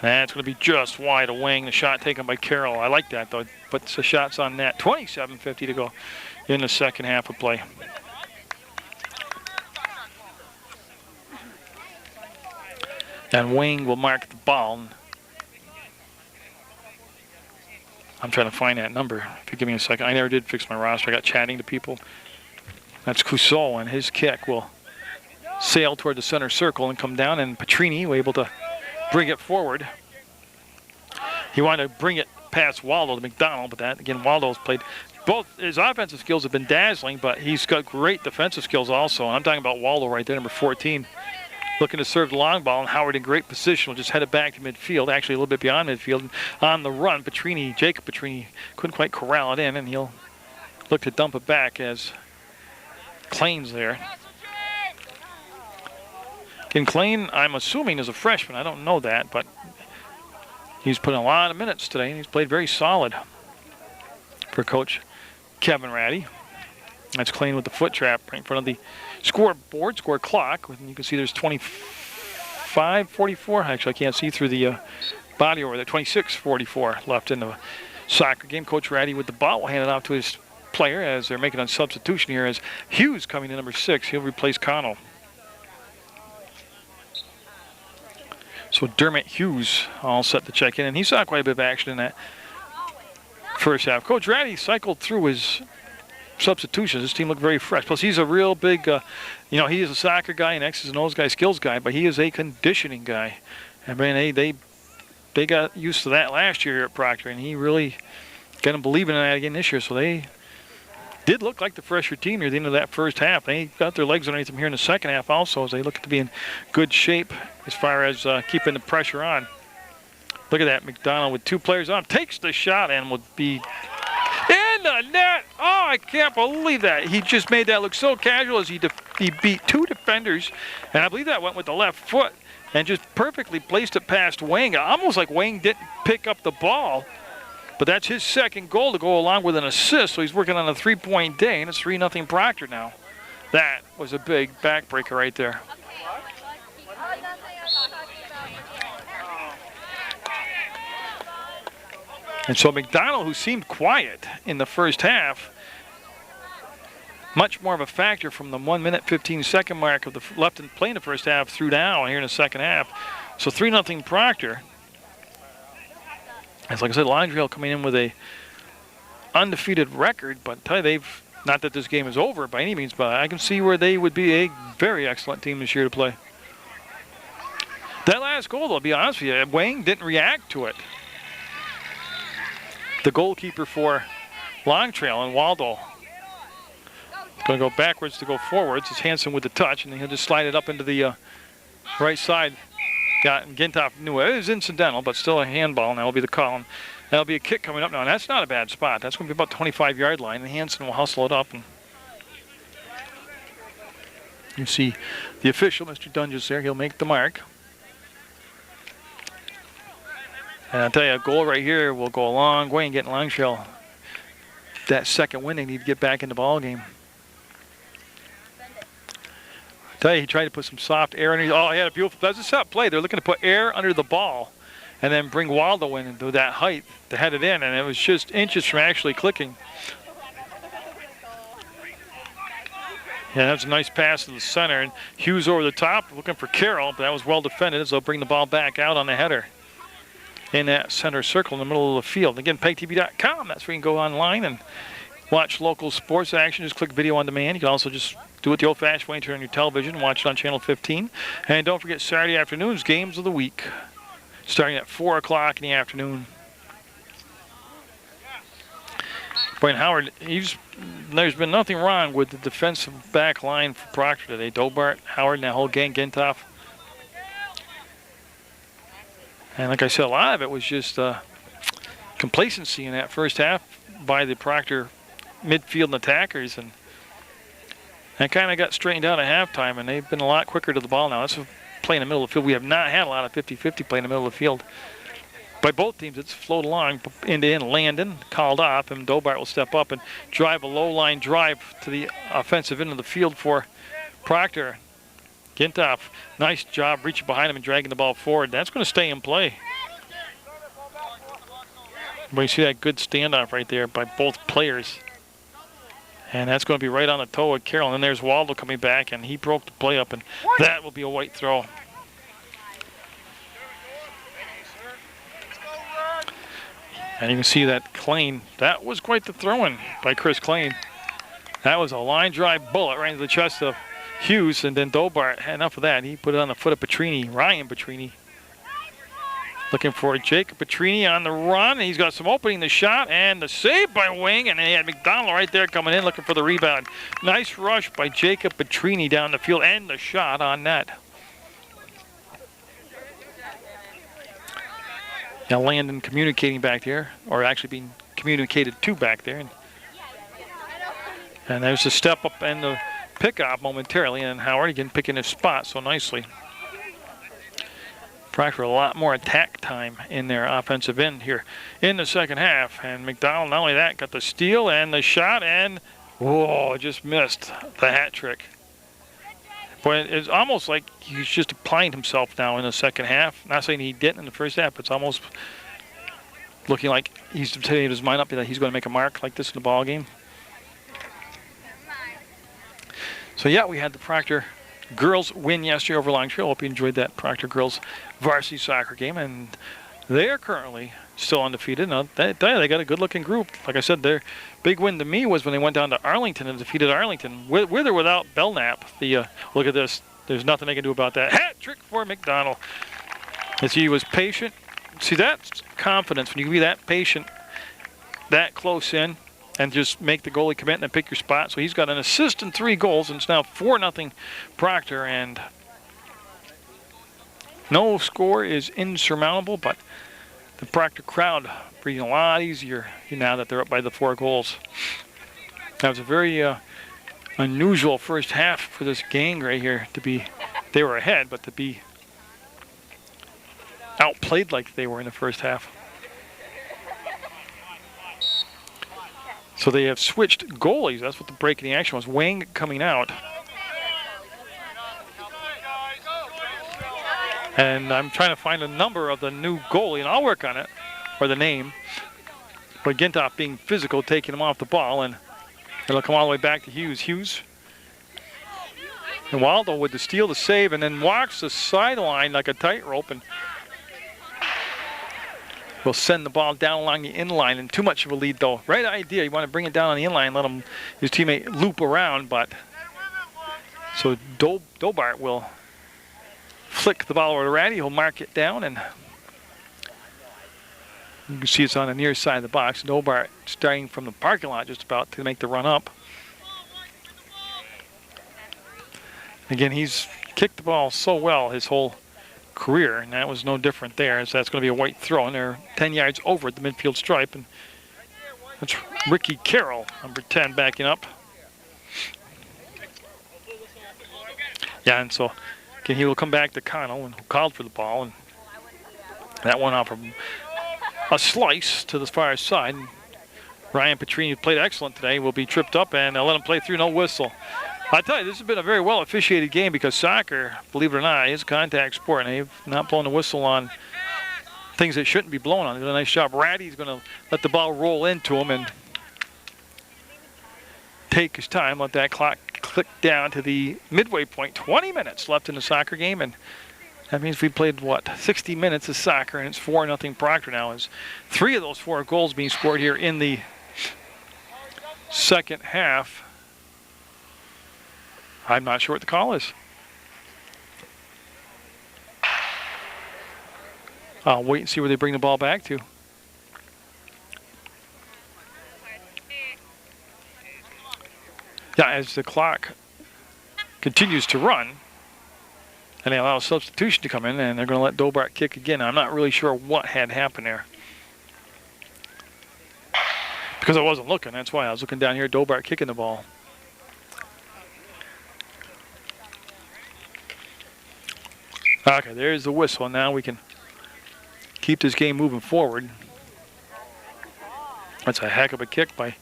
That's going to be just wide of wing. The shot taken by Carroll. I like that, though. Puts the shots on net. 27:50 to go in the second half of play. And Wing will mark the ball. I'm trying to find that number. If you give me a second. I never did fix my roster. I got chatting to people. That's Clouseau, and his kick will sail toward the center circle and come down, and Petrini was able to bring it forward. He wanted to bring it past Waldo to McDonald, but that, again, Waldo's played. Both his offensive skills have been dazzling, but he's got great defensive skills also. And I'm talking about Waldo right there, number 14. Looking to serve the long ball, and Howard in great position will just head it back to midfield, actually a little bit beyond midfield. And on the run, Jacob Petrini couldn't quite corral it in, and he'll look to dump it back as Klain's there. Again, Klain, I'm assuming, is a freshman. I don't know that, but he's put in a lot of minutes today, and he's played very solid for Coach Kevin Ratty. That's Klain with the foot trap right in front of the score clock. And you can see there's 25:44. Actually, I can't see through the body over there. 26:44 left in the soccer game. Coach Ratty with the ball will hand it off to his player as they're making a substitution here as Hughes coming to number 6. He'll replace Connell. So Dermot Hughes all set to check in, and he saw quite a bit of action in that first half. Coach Ratty cycled through his substitutions. His team looked very fresh. Plus, he's a real big, he is a soccer guy, an X's and O's guy, skills guy, but he is a conditioning guy. I mean, they got used to that last year at Proctor, and he really got them believing in that again this year. So they did look like the fresher team near the end of that first half. They got their legs underneath them here in the second half also, as they look to be in good shape as far as keeping the pressure on. Look at that, McDonald with 2 players on, takes the shot and would be in the net. Oh, I can't believe that. He just made that look so casual as he beat 2 defenders, and I believe that went with the left foot and just perfectly placed it past Wang. Almost like Wang didn't pick up the ball, but that's his second goal to go along with an assist, so he's working on a 3-point day, and it's 3-0 Proctor now. That was a big backbreaker right there. And so McDonald, who seemed quiet in the first half, much more of a factor from the 1 minute 15-second mark of the left in play in the first half through now here in the second half. So 3-0 Proctor. As like I said, Longdale coming in with a undefeated record, but I tell you, they've, not that this game is over by any means, but I can see where they would be a very excellent team this year to play. That last goal, though, to be honest with you, Wang didn't react to it. The goalkeeper for Long Trail and Waldo going to go backwards to go forwards. It's Hansen with the touch, and he'll just slide it up into the right side. Gintoff knew it. It was incidental, but still a handball, and that'll be the call. And that'll be a kick coming up now, and that's not a bad spot. That's going to be about 25-yard line, and Hansen will hustle it up. And you see the official, Mr. Dunges, there. He'll make the mark. And I'll tell you, a goal right here will go a long way in getting Longshell that second win. They need to get back in the ball game. I tell you, he tried to put some soft air underneath. Oh, he had a beautiful, that's a set play. They're looking to put air under the ball and then bring Waldo in and do that height to head it in, and it was just inches from actually clicking. Yeah, that's a nice pass to the center, and Hughes over the top looking for Carroll, but that was well defended as they'll bring the ball back out on the header in that center circle in the middle of the field. Again, PEGTV.com, that's where you can go online and watch local sports action. Just click video on demand. You can also just do it the old-fashioned way, turn on your television and watch it on Channel 15. And don't forget Saturday afternoons, games of the week, starting at 4 o'clock in the afternoon. Brian Howard, there's been nothing wrong with the defensive back line for Proctor today. Dobart, Howard, and that whole gang, Gintoff. And like I said, a lot of it was just complacency in that first half by the Proctor midfield and attackers, and that kind of got straightened out at halftime, and they've been a lot quicker to the ball now. That's a play in the middle of the field. We have not had a lot of 50-50 play in the middle of the field. By both teams, it's flowed along end-to-end. Landon called off, and Dobart will step up and drive a low-line drive to the offensive end of the field for Proctor. Gintoff, nice job reaching behind him and dragging the ball forward. That's going to stay in play. But you see that good standoff right there by both players. And that's going to be right on the toe of Carroll. And then there's Waldo coming back, and he broke the play up, and that will be a white throw. And you can see that Klain, that was quite the throw-in by Chris Klain. That was a line drive bullet right into the chest of Hughes, and then Dobart had enough of that. He put it on the foot of Petrini, Ryan Petrini. Looking for Jacob Petrini on the run. He's got some opening, the shot, and the save by Wing, and they had McDonald right there coming in looking for the rebound. Nice rush by Jacob Petrini down the field, and the shot on net. Now Landon communicating back there, or actually being communicated to back there. And there's a step up and the pickoff momentarily, and Howard again picking his spot so nicely. Proctor a lot more attack time in their offensive end here in the second half. And McDonald, not only that, got the steal and the shot, and whoa, just missed the hat trick. But it's almost like he's just applying himself now in the second half. Not saying he didn't in the first half, but it's almost looking like he's setting his mind up that he's going to make a mark like this in the ball game. So yeah, we had the Proctor girls win yesterday over Long Trail. Hope you enjoyed that Proctor girls varsity soccer game, and they are currently still undefeated. Now, they got a good-looking group. Like I said, their big win to me was when they went down to Arlington and defeated Arlington, with or without Belknap. Look at this. There's nothing they can do about that. Hat trick for McDonald. As he was patient. See, that's confidence. When you can be that patient, that close in, and just make the goalie commit and pick your spot. So he's got an assist and 3 goals, and it's now 4-0 Proctor, and no score is insurmountable, but the Proctor crowd breathing a lot easier now that they're up by the 4 goals. That was a very unusual first half for this gang right here to be, they were ahead, but to be outplayed like they were in the first half. So they have switched goalies. That's what the break in the action was. Wang coming out. And I'm trying to find a number of the new goalie, and I'll work on it, or the name. But Gintoff being physical, taking him off the ball, and it'll come all the way back to Hughes. Hughes. And Waldo with the steal, the save, and then walks the sideline like a tightrope, and will send the ball down along the inline, and too much of a lead though. Right idea, you want to bring it down on the inline, let his teammate loop around, but so Dobart will flick the ball over to Ratty. He'll mark it down, and you can see it's on the near side of the box. Dobart starting from the parking lot just about to make the run up. Again, he's kicked the ball so well his whole career, and that was no different there. So that's going to be a white throw, and they're 10 yards over at the midfield stripe, and that's Ricky Carroll, number 10, backing up. Yeah, and so again, he will come back to Connell, who called for the ball, and that one off a slice to the far side. And Ryan Petrini, who played excellent today, will be tripped up, and they'll let him play through, no whistle. I tell you, this has been a very well officiated game, because soccer, believe it or not, is a contact sport, and they've not blown the whistle on things that shouldn't be blown on. They did a nice job. Ratty's going to let the ball roll into him and take his time. Let that clock click down to the midway point. 20 minutes left in the soccer game, and that means we played, 60 minutes of soccer, and it's 4-0 Proctor now. As 3 of those 4 goals being scored here in the second half. I'm not sure what the call is. I'll wait and see where they bring the ball back to. Yeah, as the clock continues to run, and they allow a substitution to come in, and they're going to let Dobart kick again. I'm not really sure what had happened there, because I wasn't looking. That's why I was looking down here. Dobart kicking the ball. Okay, there's the whistle. Now we can keep this game moving forward. That's a heck of a kick by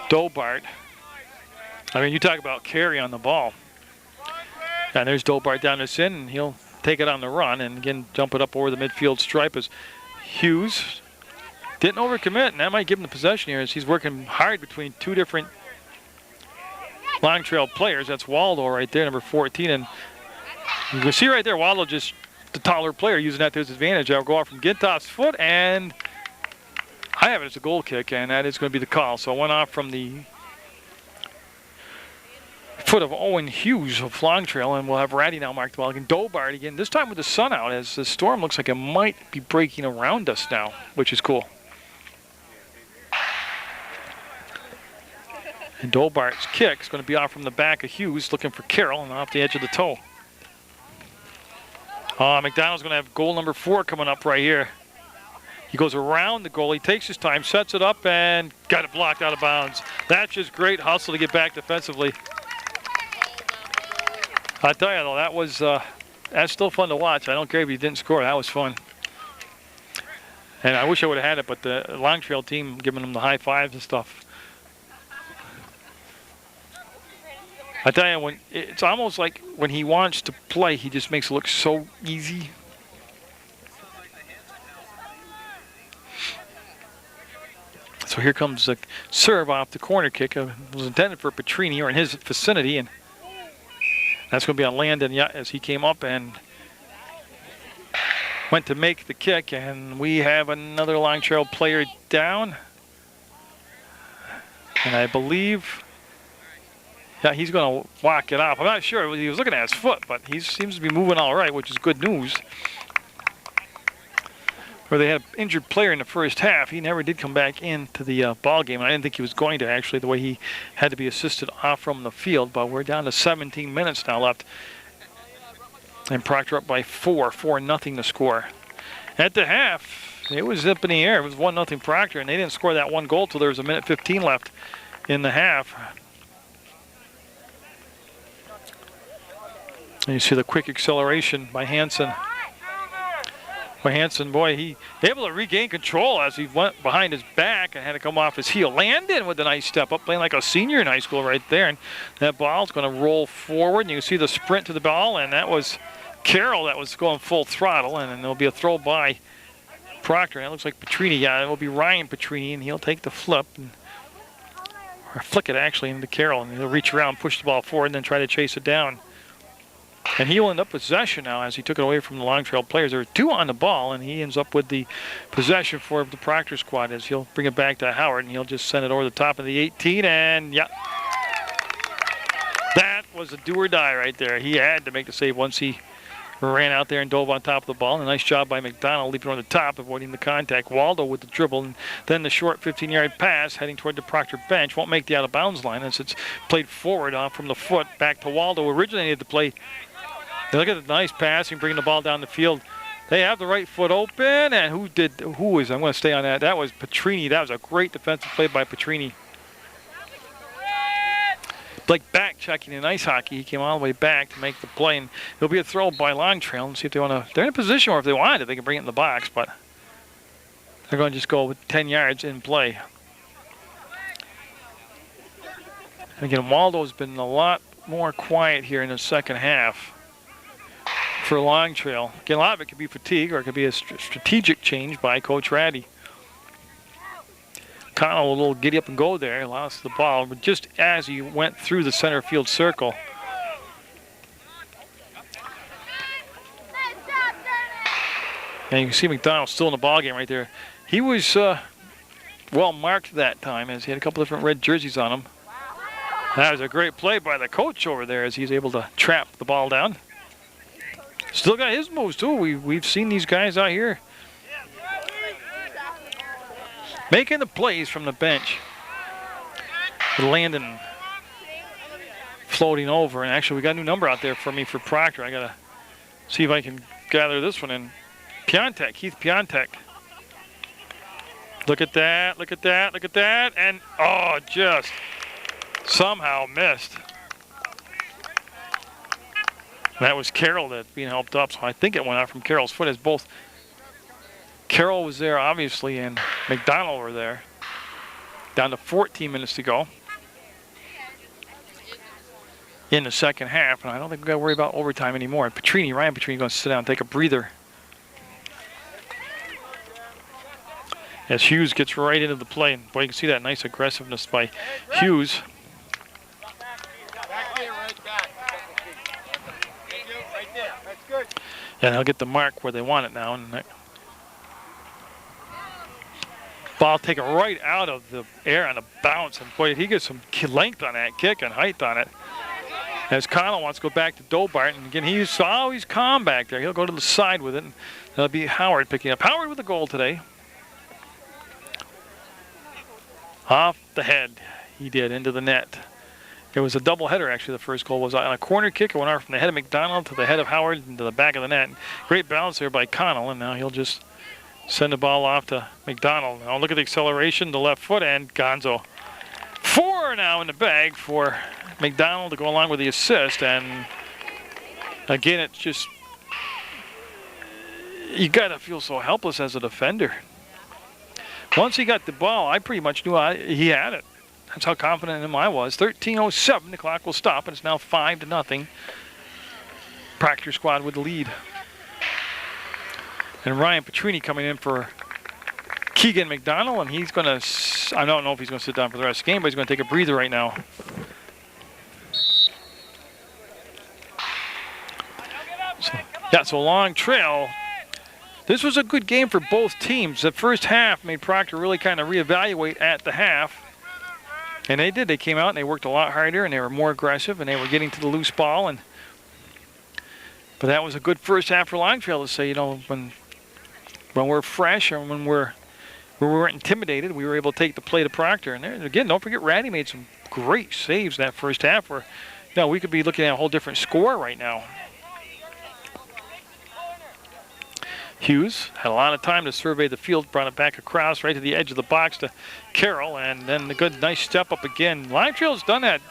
Dobart. I mean, you talk about carry on the ball. And there's Dobart down this in, and he'll take it on the run, and again jump it up over the midfield stripe as Hughes didn't overcommit, and that might give him the possession here as he's working hard between 2 different Long Trail players. That's Waldo right there, number 14, and you can see right there, Waldo just the taller player using that to his advantage. That'll go off from Gintoff's foot, and I have it as a goal kick, and that is going to be the call. So it went off from the foot of Owen Hughes of Long Trail, and we'll have Ratty now mark the ball again. Dobart again, this time with the sun out, as the storm looks like it might be breaking around us now, which is cool. And Dobart's kick is going to be off from the back of Hughes, looking for Carroll, and off the edge of the toe. McDonald's going to have goal number 4 coming up right here. He goes around the goal, he takes his time, sets it up, and got it blocked out of bounds. That's just great hustle to get back defensively. I tell you though, that was that's still fun to watch. I don't care if he didn't score. That was fun. And I wish I would have had it, but the Long Trail team giving him the high fives and stuff. I tell you, when it's almost like when he wants to play, he just makes it look so easy. So here comes a serve off the corner kick. It was intended for Petrini, or in his vicinity, and that's going to be on Landon as he came up and went to make the kick. And we have another Long Trail player down. And I believe, yeah, he's going to walk it off. I'm not sure. He was looking at his foot, but he seems to be moving all right, which is good news. Where they had an injured player in the first half. He never did come back into the ball game. I didn't think he was going to, actually, the way he had to be assisted off from the field. But we're down to 17 minutes now left. And Proctor up by 4-0 to score. At the half, it was up in the air. It was 1-0 Proctor, and they didn't score that one goal till there was 1:15 left in the half. And you see the quick acceleration by Hansen. Hansen, boy, he able to regain control as he went behind his back and had to come off his heel. Landon with a nice step up, playing like a senior in high school right there. And that ball's going to roll forward. And you can see the sprint to the ball, and that was Carroll that was going full throttle. And there'll be a throw by Proctor. And it looks like Petrini. Yeah, it will be Ryan Petrini, and he'll take the flip. Or flick it, actually, into Carroll. And he'll reach around, push the ball forward, and then try to chase it down. And he'll end up possession now as he took it away from the Long Trail players. There were 2 on the ball, and he ends up with the possession for the Proctor squad as he'll bring it back to Howard, and he'll just send it over the top of the 18, and yeah. That was a do or die right there. He had to make the save once he ran out there and dove on top of the ball. And a nice job by McDonald leaping on the top, avoiding the contact. Waldo with the dribble, and then the short 15-yard pass heading toward the Proctor bench. Won't make the out-of-bounds line as it's played forward off from the foot back to Waldo. Originated the play. Look at the nice passing, bringing the ball down the field. They have the right foot open, and I'm going to stay on that. That was Petrini. That was a great defensive play by Petrini. Like back checking in ice hockey, he came all the way back to make the play, and it'll be a throw by Long Trail and see if they want to. They're in a position where if they wanted it, they can bring it in the box, but they're going to just go with 10 yards in play. And again, Waldo's been a lot more quiet here in the second half for Long Trail. Again, a lot of it could be fatigue, or it could be a strategic change by Coach Ratty. Connell a little giddy up and go there, lost the ball, but just as he went through the center field circle. And you can see McDonald still in the ball game right there. He was well marked that time as he had a couple different red jerseys on him. That was a great play by the coach over there as he's able to trap the ball down. Still got his moves too. We've seen these guys out here making the plays from the bench. Landon floating over, and actually we got a new number out there for me for Proctor. I gotta see if I can gather this one in. Piontek, Keith Piontek. Look at that, look at that, look at that, and oh, just somehow missed. That was Carroll that's being helped up, so I think it went out from Carroll's foot as both Carroll was there, obviously, and McDonald were there. Down to 14 minutes to go in the second half, and I don't think we've got to worry about overtime anymore. And Ryan Petrini going to sit down and take a breather. As Hughes gets right into the play, and boy, you can see that nice aggressiveness by Hughes. And they'll get the mark where they want it now. And Ball taken right out of the air on a bounce. And boy, he gets some length on that kick and height on it. As Connell wants to go back to Dobart. And again, he's always calm back there. He'll go to the side with it. And that'll be Howard picking up. Howard with the goal today. Off the head, he did, into the net. It was a doubleheader, actually. The first goal was on a corner kick. It went out from the head of McDonald to the head of Howard into the back of the net. Great balance there by Connell, and now he'll just send the ball off to McDonald. Now look at the acceleration, the left foot, and Gonzo. 4 now in the bag for McDonald to go along with the assist. And again, it's just, you got to feel so helpless as a defender. Once he got the ball, I pretty much knew he had it. That's how confident in him I was. 13:07, the clock will stop, and it's now 5-0. Proctor squad with the lead. And Ryan Petrini coming in for Keegan McDonald, and he's going to, I don't know if he's going to sit down for the rest of the game, but he's going to take a breather right now. So long trail. This was a good game for both teams. The first half made Proctor really kind of reevaluate at the half. And they did. They came out and they worked a lot harder and they were more aggressive and they were getting to the loose ball. But that was a good first half for Long Trail to say, you know, when we're fresh and when we weren't intimidated, we were able to take the play to Proctor. And there, again, don't forget, Ratty made some great saves that first half where, you know, we could be looking at a whole different score right now. Hughes had a lot of time to survey the field, brought it back across right to the edge of the box to Carroll, and then the good, nice step up again. Lime Trail's done that.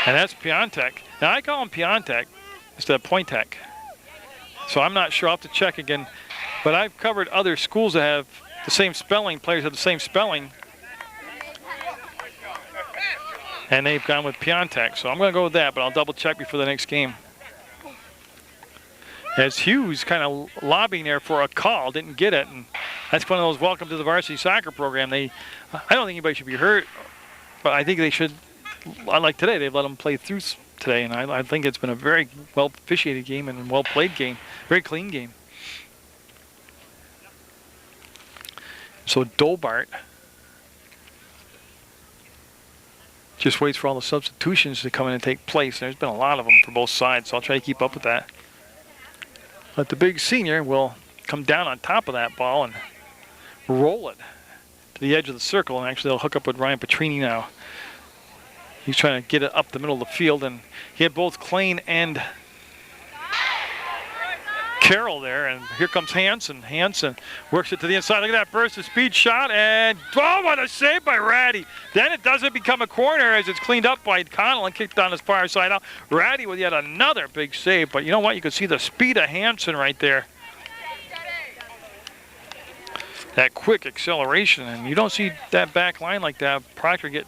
And that's Piontek. Now, I call him Piontek instead of Pointek. So I'm not sure. I'll have to check again. But I've covered other schools that have the same spelling, players have the same spelling. And they've gone with Piontek. So I'm going to go with that, but I'll double check before the next game. As Hughes kind of lobbying there for a call, didn't get it, and that's one of those welcome to the varsity soccer program. I don't think anybody should be hurt, but I think they should, like today, they've let them play through today, and I think it's been a very well officiated game and well played game, very clean game. So Dobart just waits for all the substitutions to come in and take place. There's been a lot of them for both sides, so I'll try to keep up with that. But the big senior will come down on top of that ball and roll it to the edge of the circle. And actually, they'll hook up with Ryan Petrini now. He's trying to get it up the middle of the field. And he had both Klein and Carroll there. And here comes Hansen. Hansen works it to the inside. Look at that burst of speed shot. And, oh, what a save by Ratty. Then it doesn't become a corner as it's cleaned up by Connell and kicked on his far side out. Ratty with yet another big save. But you know what? You can see the speed of Hansen right there. That quick acceleration. And you don't see that back line like that. Proctor get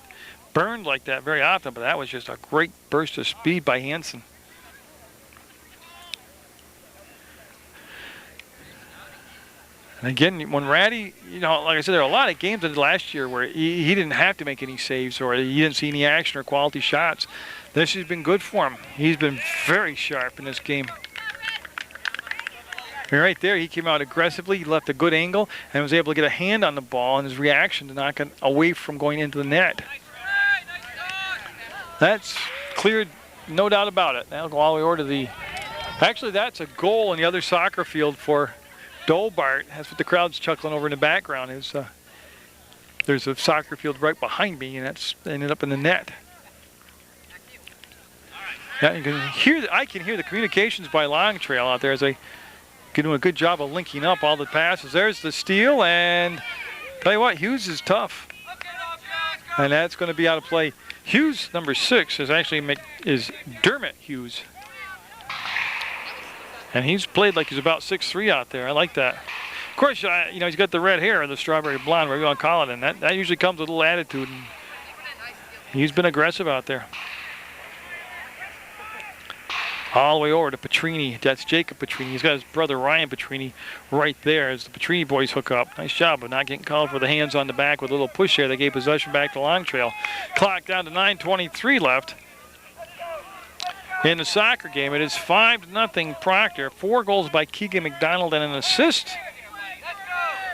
burned like that very often. But that was just a great burst of speed by Hansen. And again, when Ratty, you know, like I said, there are a lot of games last year where he didn't have to make any saves or he didn't see any action or quality shots. This has been good for him. He's been very sharp in this game. And right there, he came out aggressively. He left a good angle and was able to get a hand on the ball, and his reaction to knock it away from going into the net. That's cleared, no doubt about it. That'll go all the way over to the... Actually, that's a goal in the other soccer field for Dobart. That's what the crowd's chuckling over in the background. Is there's a soccer field right behind me, and that's ended up in the net. Now you can hear. I can hear the communications by Long Trail out there as they doing a good job of linking up all the passes. There's the steal, and tell you what, Hughes is tough, and that's going to be out of play. Hughes, number 6, is actually Dermot Hughes. And he's played like he's about 6'3" out there. I like that. Of course, you know, he's got the red hair, or the strawberry blonde, whatever you want to call it, and that usually comes with a little attitude. And he's been aggressive out there. All the way over to Petrini. That's Jacob Petrini. He's got his brother Ryan Petrini right there as the Petrini boys hook up. Nice job of not getting called for the hands on the back with a little push there. They gave possession back to Long Trail. Clock down to 9:23 left. In the soccer game, it is 5-0 Proctor. 4 goals by Keegan McDonald and an assist.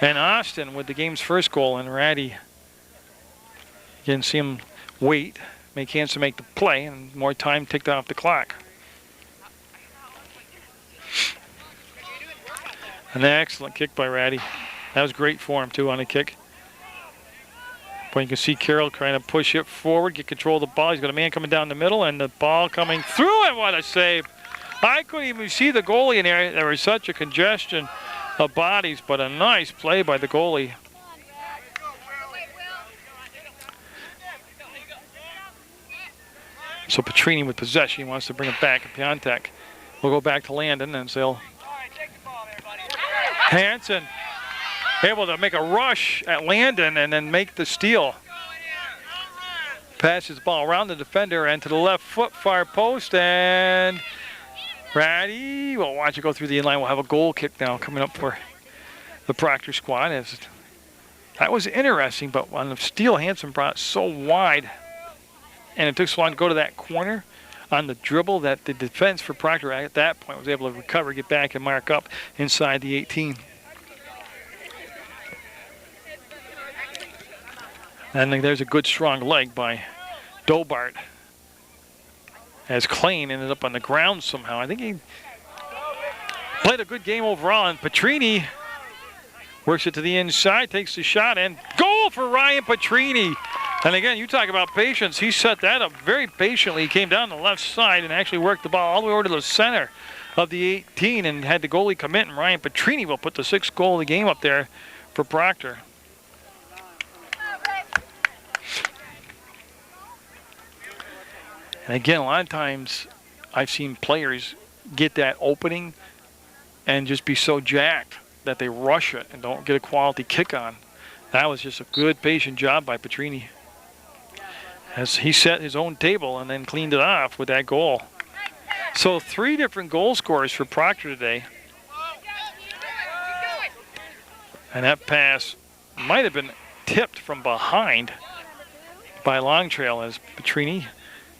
And Austin with the game's first goal, and Ratty, you can see him wait, make Hanson make the play, and more time ticked off the clock. An excellent kick by Ratty. That was great for him, too, on a kick. But you can see Carroll trying to push it forward, get control of the ball. He's got a man coming down the middle, and the ball coming through, and what a save. I couldn't even see the goalie in there. There was such a congestion of bodies, but a nice play by the goalie. So Petrini with possession. He wants to bring it back. Piontek will go back to Landon, and they'll... Hanson able to make a rush at Landon and then make the steal. Passes the ball around the defender and to the left foot, far post, and Ratty, well, watch it go through the inline. We'll have a goal kick now coming up for the Proctor squad. That was interesting, but on the steal, Hanson brought it so wide, and it took so long to go to that corner on the dribble that the defense for Proctor at that point was able to recover, get back, and mark up inside the 18. And there's a good strong leg by Dobart as Klein ended up on the ground somehow. I think he played a good game overall, and Petrini works it to the inside, takes the shot, and goal for Ryan Petrini. And again, you talk about patience. He set that up very patiently. He came down the left side and actually worked the ball all the way over to the center of the 18 and had the goalie commit, and Ryan Petrini will put the 6th goal of the game up there for Proctor. And again, a lot of times I've seen players get that opening and just be so jacked that they rush it and don't get a quality kick on. That was just a good, patient job by Petrini, as he set his own table and then cleaned it off with that goal. So 3 different goal scorers for Proctor today. And that pass might have been tipped from behind by Long Trail, as Petrini,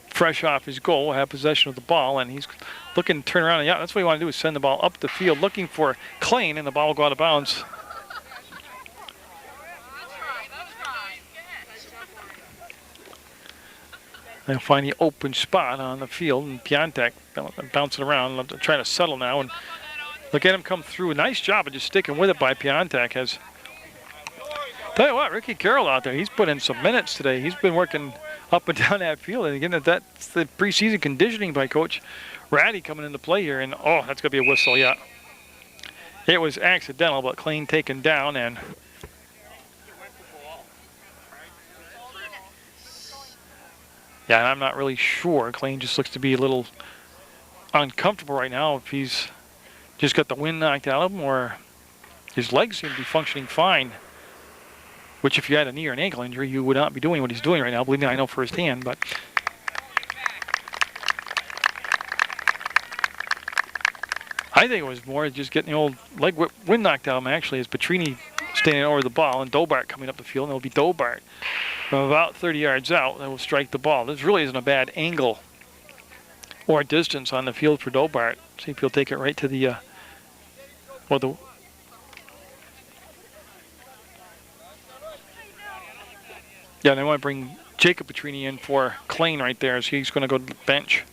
fresh off his goal, will have possession of the ball, and he's looking to turn around. And yeah, that's what you want to do, is send the ball up the field, looking for Klein, and the ball will go out of bounds. They'll find the open spot on the field, and Piontek bouncing around, trying to settle now, and look at him come through. A nice job of just sticking with it by Piontek. Tell you what, Ricky Carroll out there, he's put in some minutes today. He's been working up and down that field, and again, that's the preseason conditioning by Coach Ratty coming into play here, and oh, that's going to be a whistle, yeah. It was accidental, but Klein taken down, and yeah, I'm not really sure. Klein just looks to be a little uncomfortable right now, if he's just got the wind knocked out of him or his legs seem to be functioning fine, which if you had a knee or an ankle injury, you would not be doing what he's doing right now. Believe me, I know firsthand, but I think it was more just getting the old leg wind knocked out of him, actually, as Petrini standing over the ball and Dobart coming up the field, and it'll be Dobart from about 30 yards out that will strike the ball. This really isn't a bad angle or distance on the field for Dobart. See if he'll take it right to the, yeah, they want to bring Jacob Petrini in for Klein right there, as he's going to go to the bench.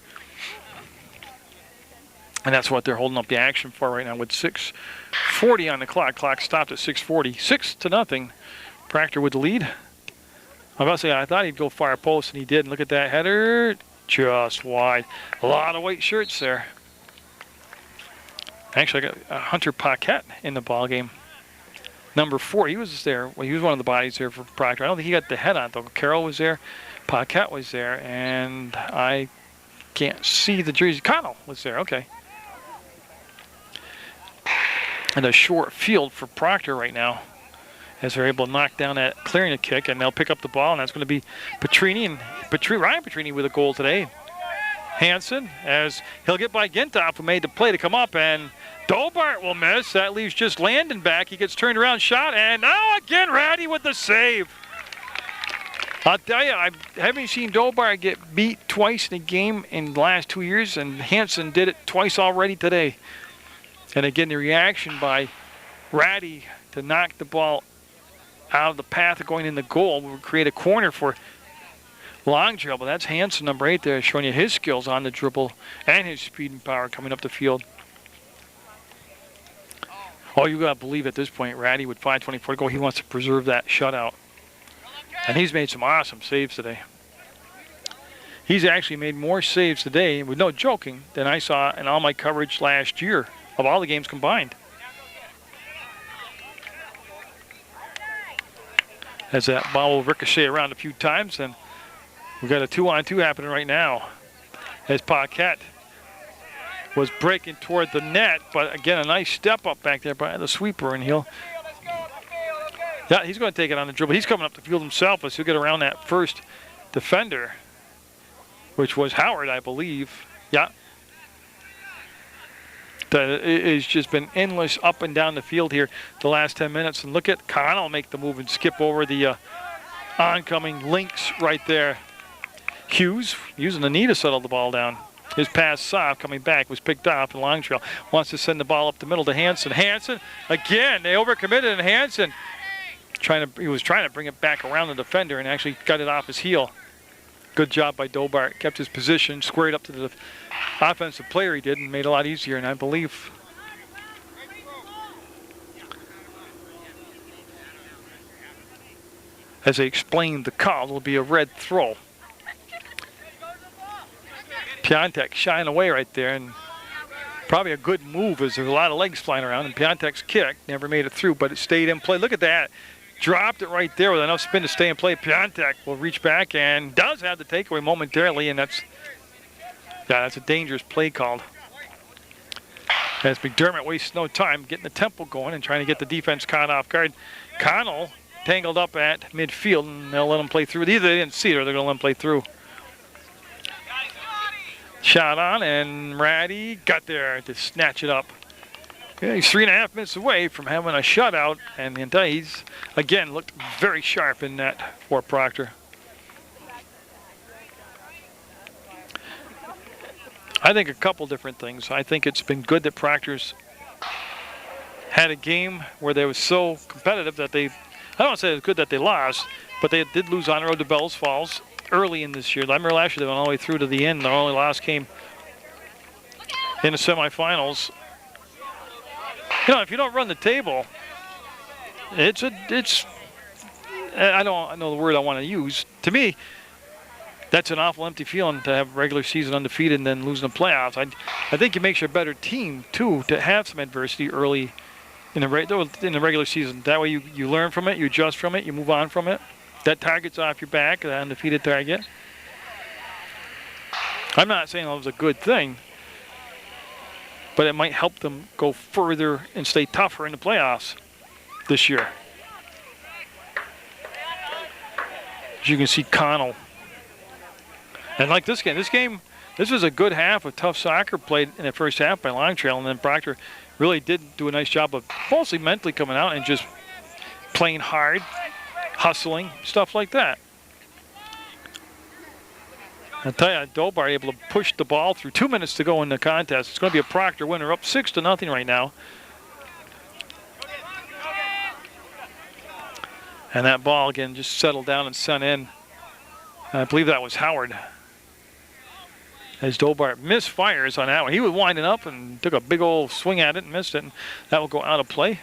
And that's what they're holding up the action for right now with 6:40 on the clock. Clock stopped at 6:40. 6-0. Proctor with the lead. I'm about to say, I thought he'd go far post, and he did. And look at that header. Just wide. A lot of white shirts there. Actually, I got Hunter Paquette in the ball game. Number 4, he was there. Well, he was one of the bodies there for Proctor. I don't think he got the head on, though. Carroll was there. Paquette was there. And I can't see the jersey. Connell was there. Okay. And a short field for Proctor right now, as they're able to knock down that clearing a kick, and they'll pick up the ball, and that's going to be Petrini, and Ryan Petrini with a goal today. Hanson, as he'll get by Gintoff, who made the play to come up, and Dobart will miss. That leaves just Landon back. He gets turned around, shot, and now again Ratty with the save. I'll tell you, I haven't seen Dobart get beat twice in a game in the last 2 years, and Hanson did it twice already today. And again, the reaction by Ratty to knock the ball out of the path of going in the goal. We'll create a corner for Long Trail, but that's Hansen, number 8 there, showing you his skills on the dribble and his speed and power coming up the field. Oh, you got to believe at this point, Ratty with 5:24 to go, he wants to preserve that shutout. And he's made some awesome saves today. He's actually made more saves today, with no joking, than I saw in all my coverage last year of all the games combined. As that ball will ricochet around a few times, and we've got a 2-on-2 happening right now. As Paquette was breaking toward the net, but again, a nice step up back there by the sweeper, and yeah, he's going to take it on the dribble. He's coming up the field himself, as he'll get around that first defender, which was Howard, I believe. Yeah. It's just been endless up and down the field here the last 10 minutes. And look at Connell make the move and skip over the oncoming Lynx right there. Hughes using the knee to settle the ball down. His pass soft coming back was picked off, and Long Trail wants to send the ball up the middle to Hansen. Hansen, again, they overcommitted, and Hansen he was trying to bring it back around the defender and actually got it off his heel. Good job by Dobart. Kept his position, squared up to the offensive player he did, and made it a lot easier, and I believe as they explained the call, it'll be a red throw. Piontek shying away right there, and probably a good move as there's a lot of legs flying around, and Piontek's kick never made it through, but it stayed in play. Look at that. Dropped it right there with enough spin to stay in play. Piontek will reach back and does have the takeaway momentarily, and that's a dangerous play called. As McDermott wastes no time getting the tempo going and trying to get the defense caught off guard. Connell tangled up at midfield, and they'll let him play through. Either they didn't see it or they're going to let him play through. Shot on, and Ratty got there to snatch it up. Yeah, he's 3.5 minutes away from having a shutout, and he's, again, looked very sharp in that for Proctor. I think a couple different things. I think it's been good that Proctor's had a game where they were so competitive that I don't want to say it's good that they lost, but they did lose on the road to Bells Falls early in this year. I remember last year they went all the way through to the end. Their only loss came in the semifinals. You know, if you don't run the table, I don't know the word I want to use. To me, that's an awful empty feeling to have regular season undefeated and then losing the playoffs. I think it makes you a better team, too, to have some adversity early in the regular season. That way you learn from it, you adjust from it, you move on from it. That target's off your back, that undefeated target. I'm not saying that was a good thing, but it might help them go further and stay tougher in the playoffs this year. As you can see, Connell. And like this game, this was a good half of tough soccer played in the first half by Long Trail, and then Proctor really did do a nice job of mostly mentally coming out and just playing hard, hustling, stuff like that. I'll tell you, Dobart able to push the ball through. 2 minutes to go in the contest. It's going to be a Proctor winner, up 6-0 right now. And that ball, again, just settled down and sent in. I believe that was Howard. As Dobart misfires on that one. He was winding up and took a big old swing at it and missed it. And that will go out of play.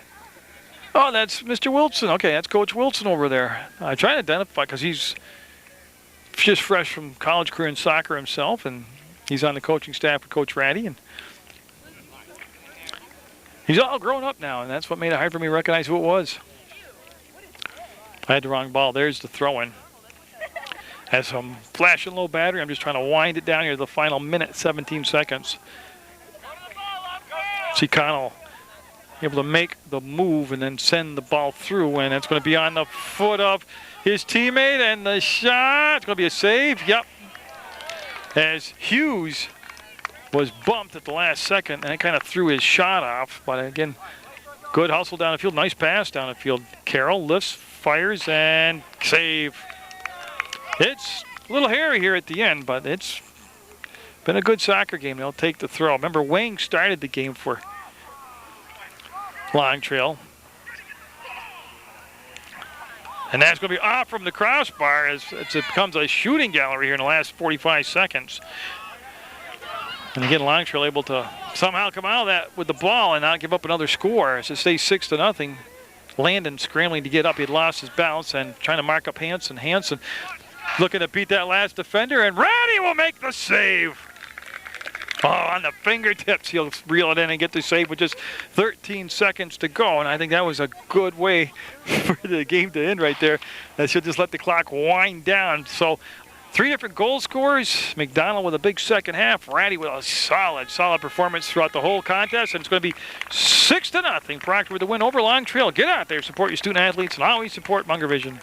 Oh, that's Mr. Wilson. Okay, that's Coach Wilson over there. I try to identify because he's just fresh from college career in soccer himself, and he's on the coaching staff with Coach Ratty. And he's all grown up now, and that's what made it hard for me to recognize who it was. I had the wrong ball. There's the throw-in. Has some flashing low battery. I'm just trying to wind it down here to the final minute, 17 seconds. See Connell able to make the move and then send the ball through, and it's going to be on the foot of his teammate, and the shot, it's going to be a save. Yep. As Hughes was bumped at the last second, and it kind of threw his shot off. But again, good hustle down the field. Nice pass down the field. Carroll lifts, fires, and save. It's a little hairy here at the end, but it's been a good soccer game. They'll take the throw. Remember, Wang started the game for Long Trail. And that's going to be off from the crossbar as it becomes a shooting gallery here in the last 45 seconds. And again, Long Trail able to somehow come out of that with the ball and not give up another score as it stays 6-0. Landon scrambling to get up. He had lost his balance and trying to mark up Hanson. Hanson looking to beat that last defender, and Ratty will make the save. Oh, on the fingertips, he'll reel it in and get the save with just 13 seconds to go. And I think that was a good way for the game to end right there. That should just let the clock wind down. So 3 different goal scorers. McDonald with a big second half. Ratty with a solid performance throughout the whole contest. And it's going to be 6-0. Proctor with the win over Long Trail. Get out there, support your student athletes, and always support Munger Vision.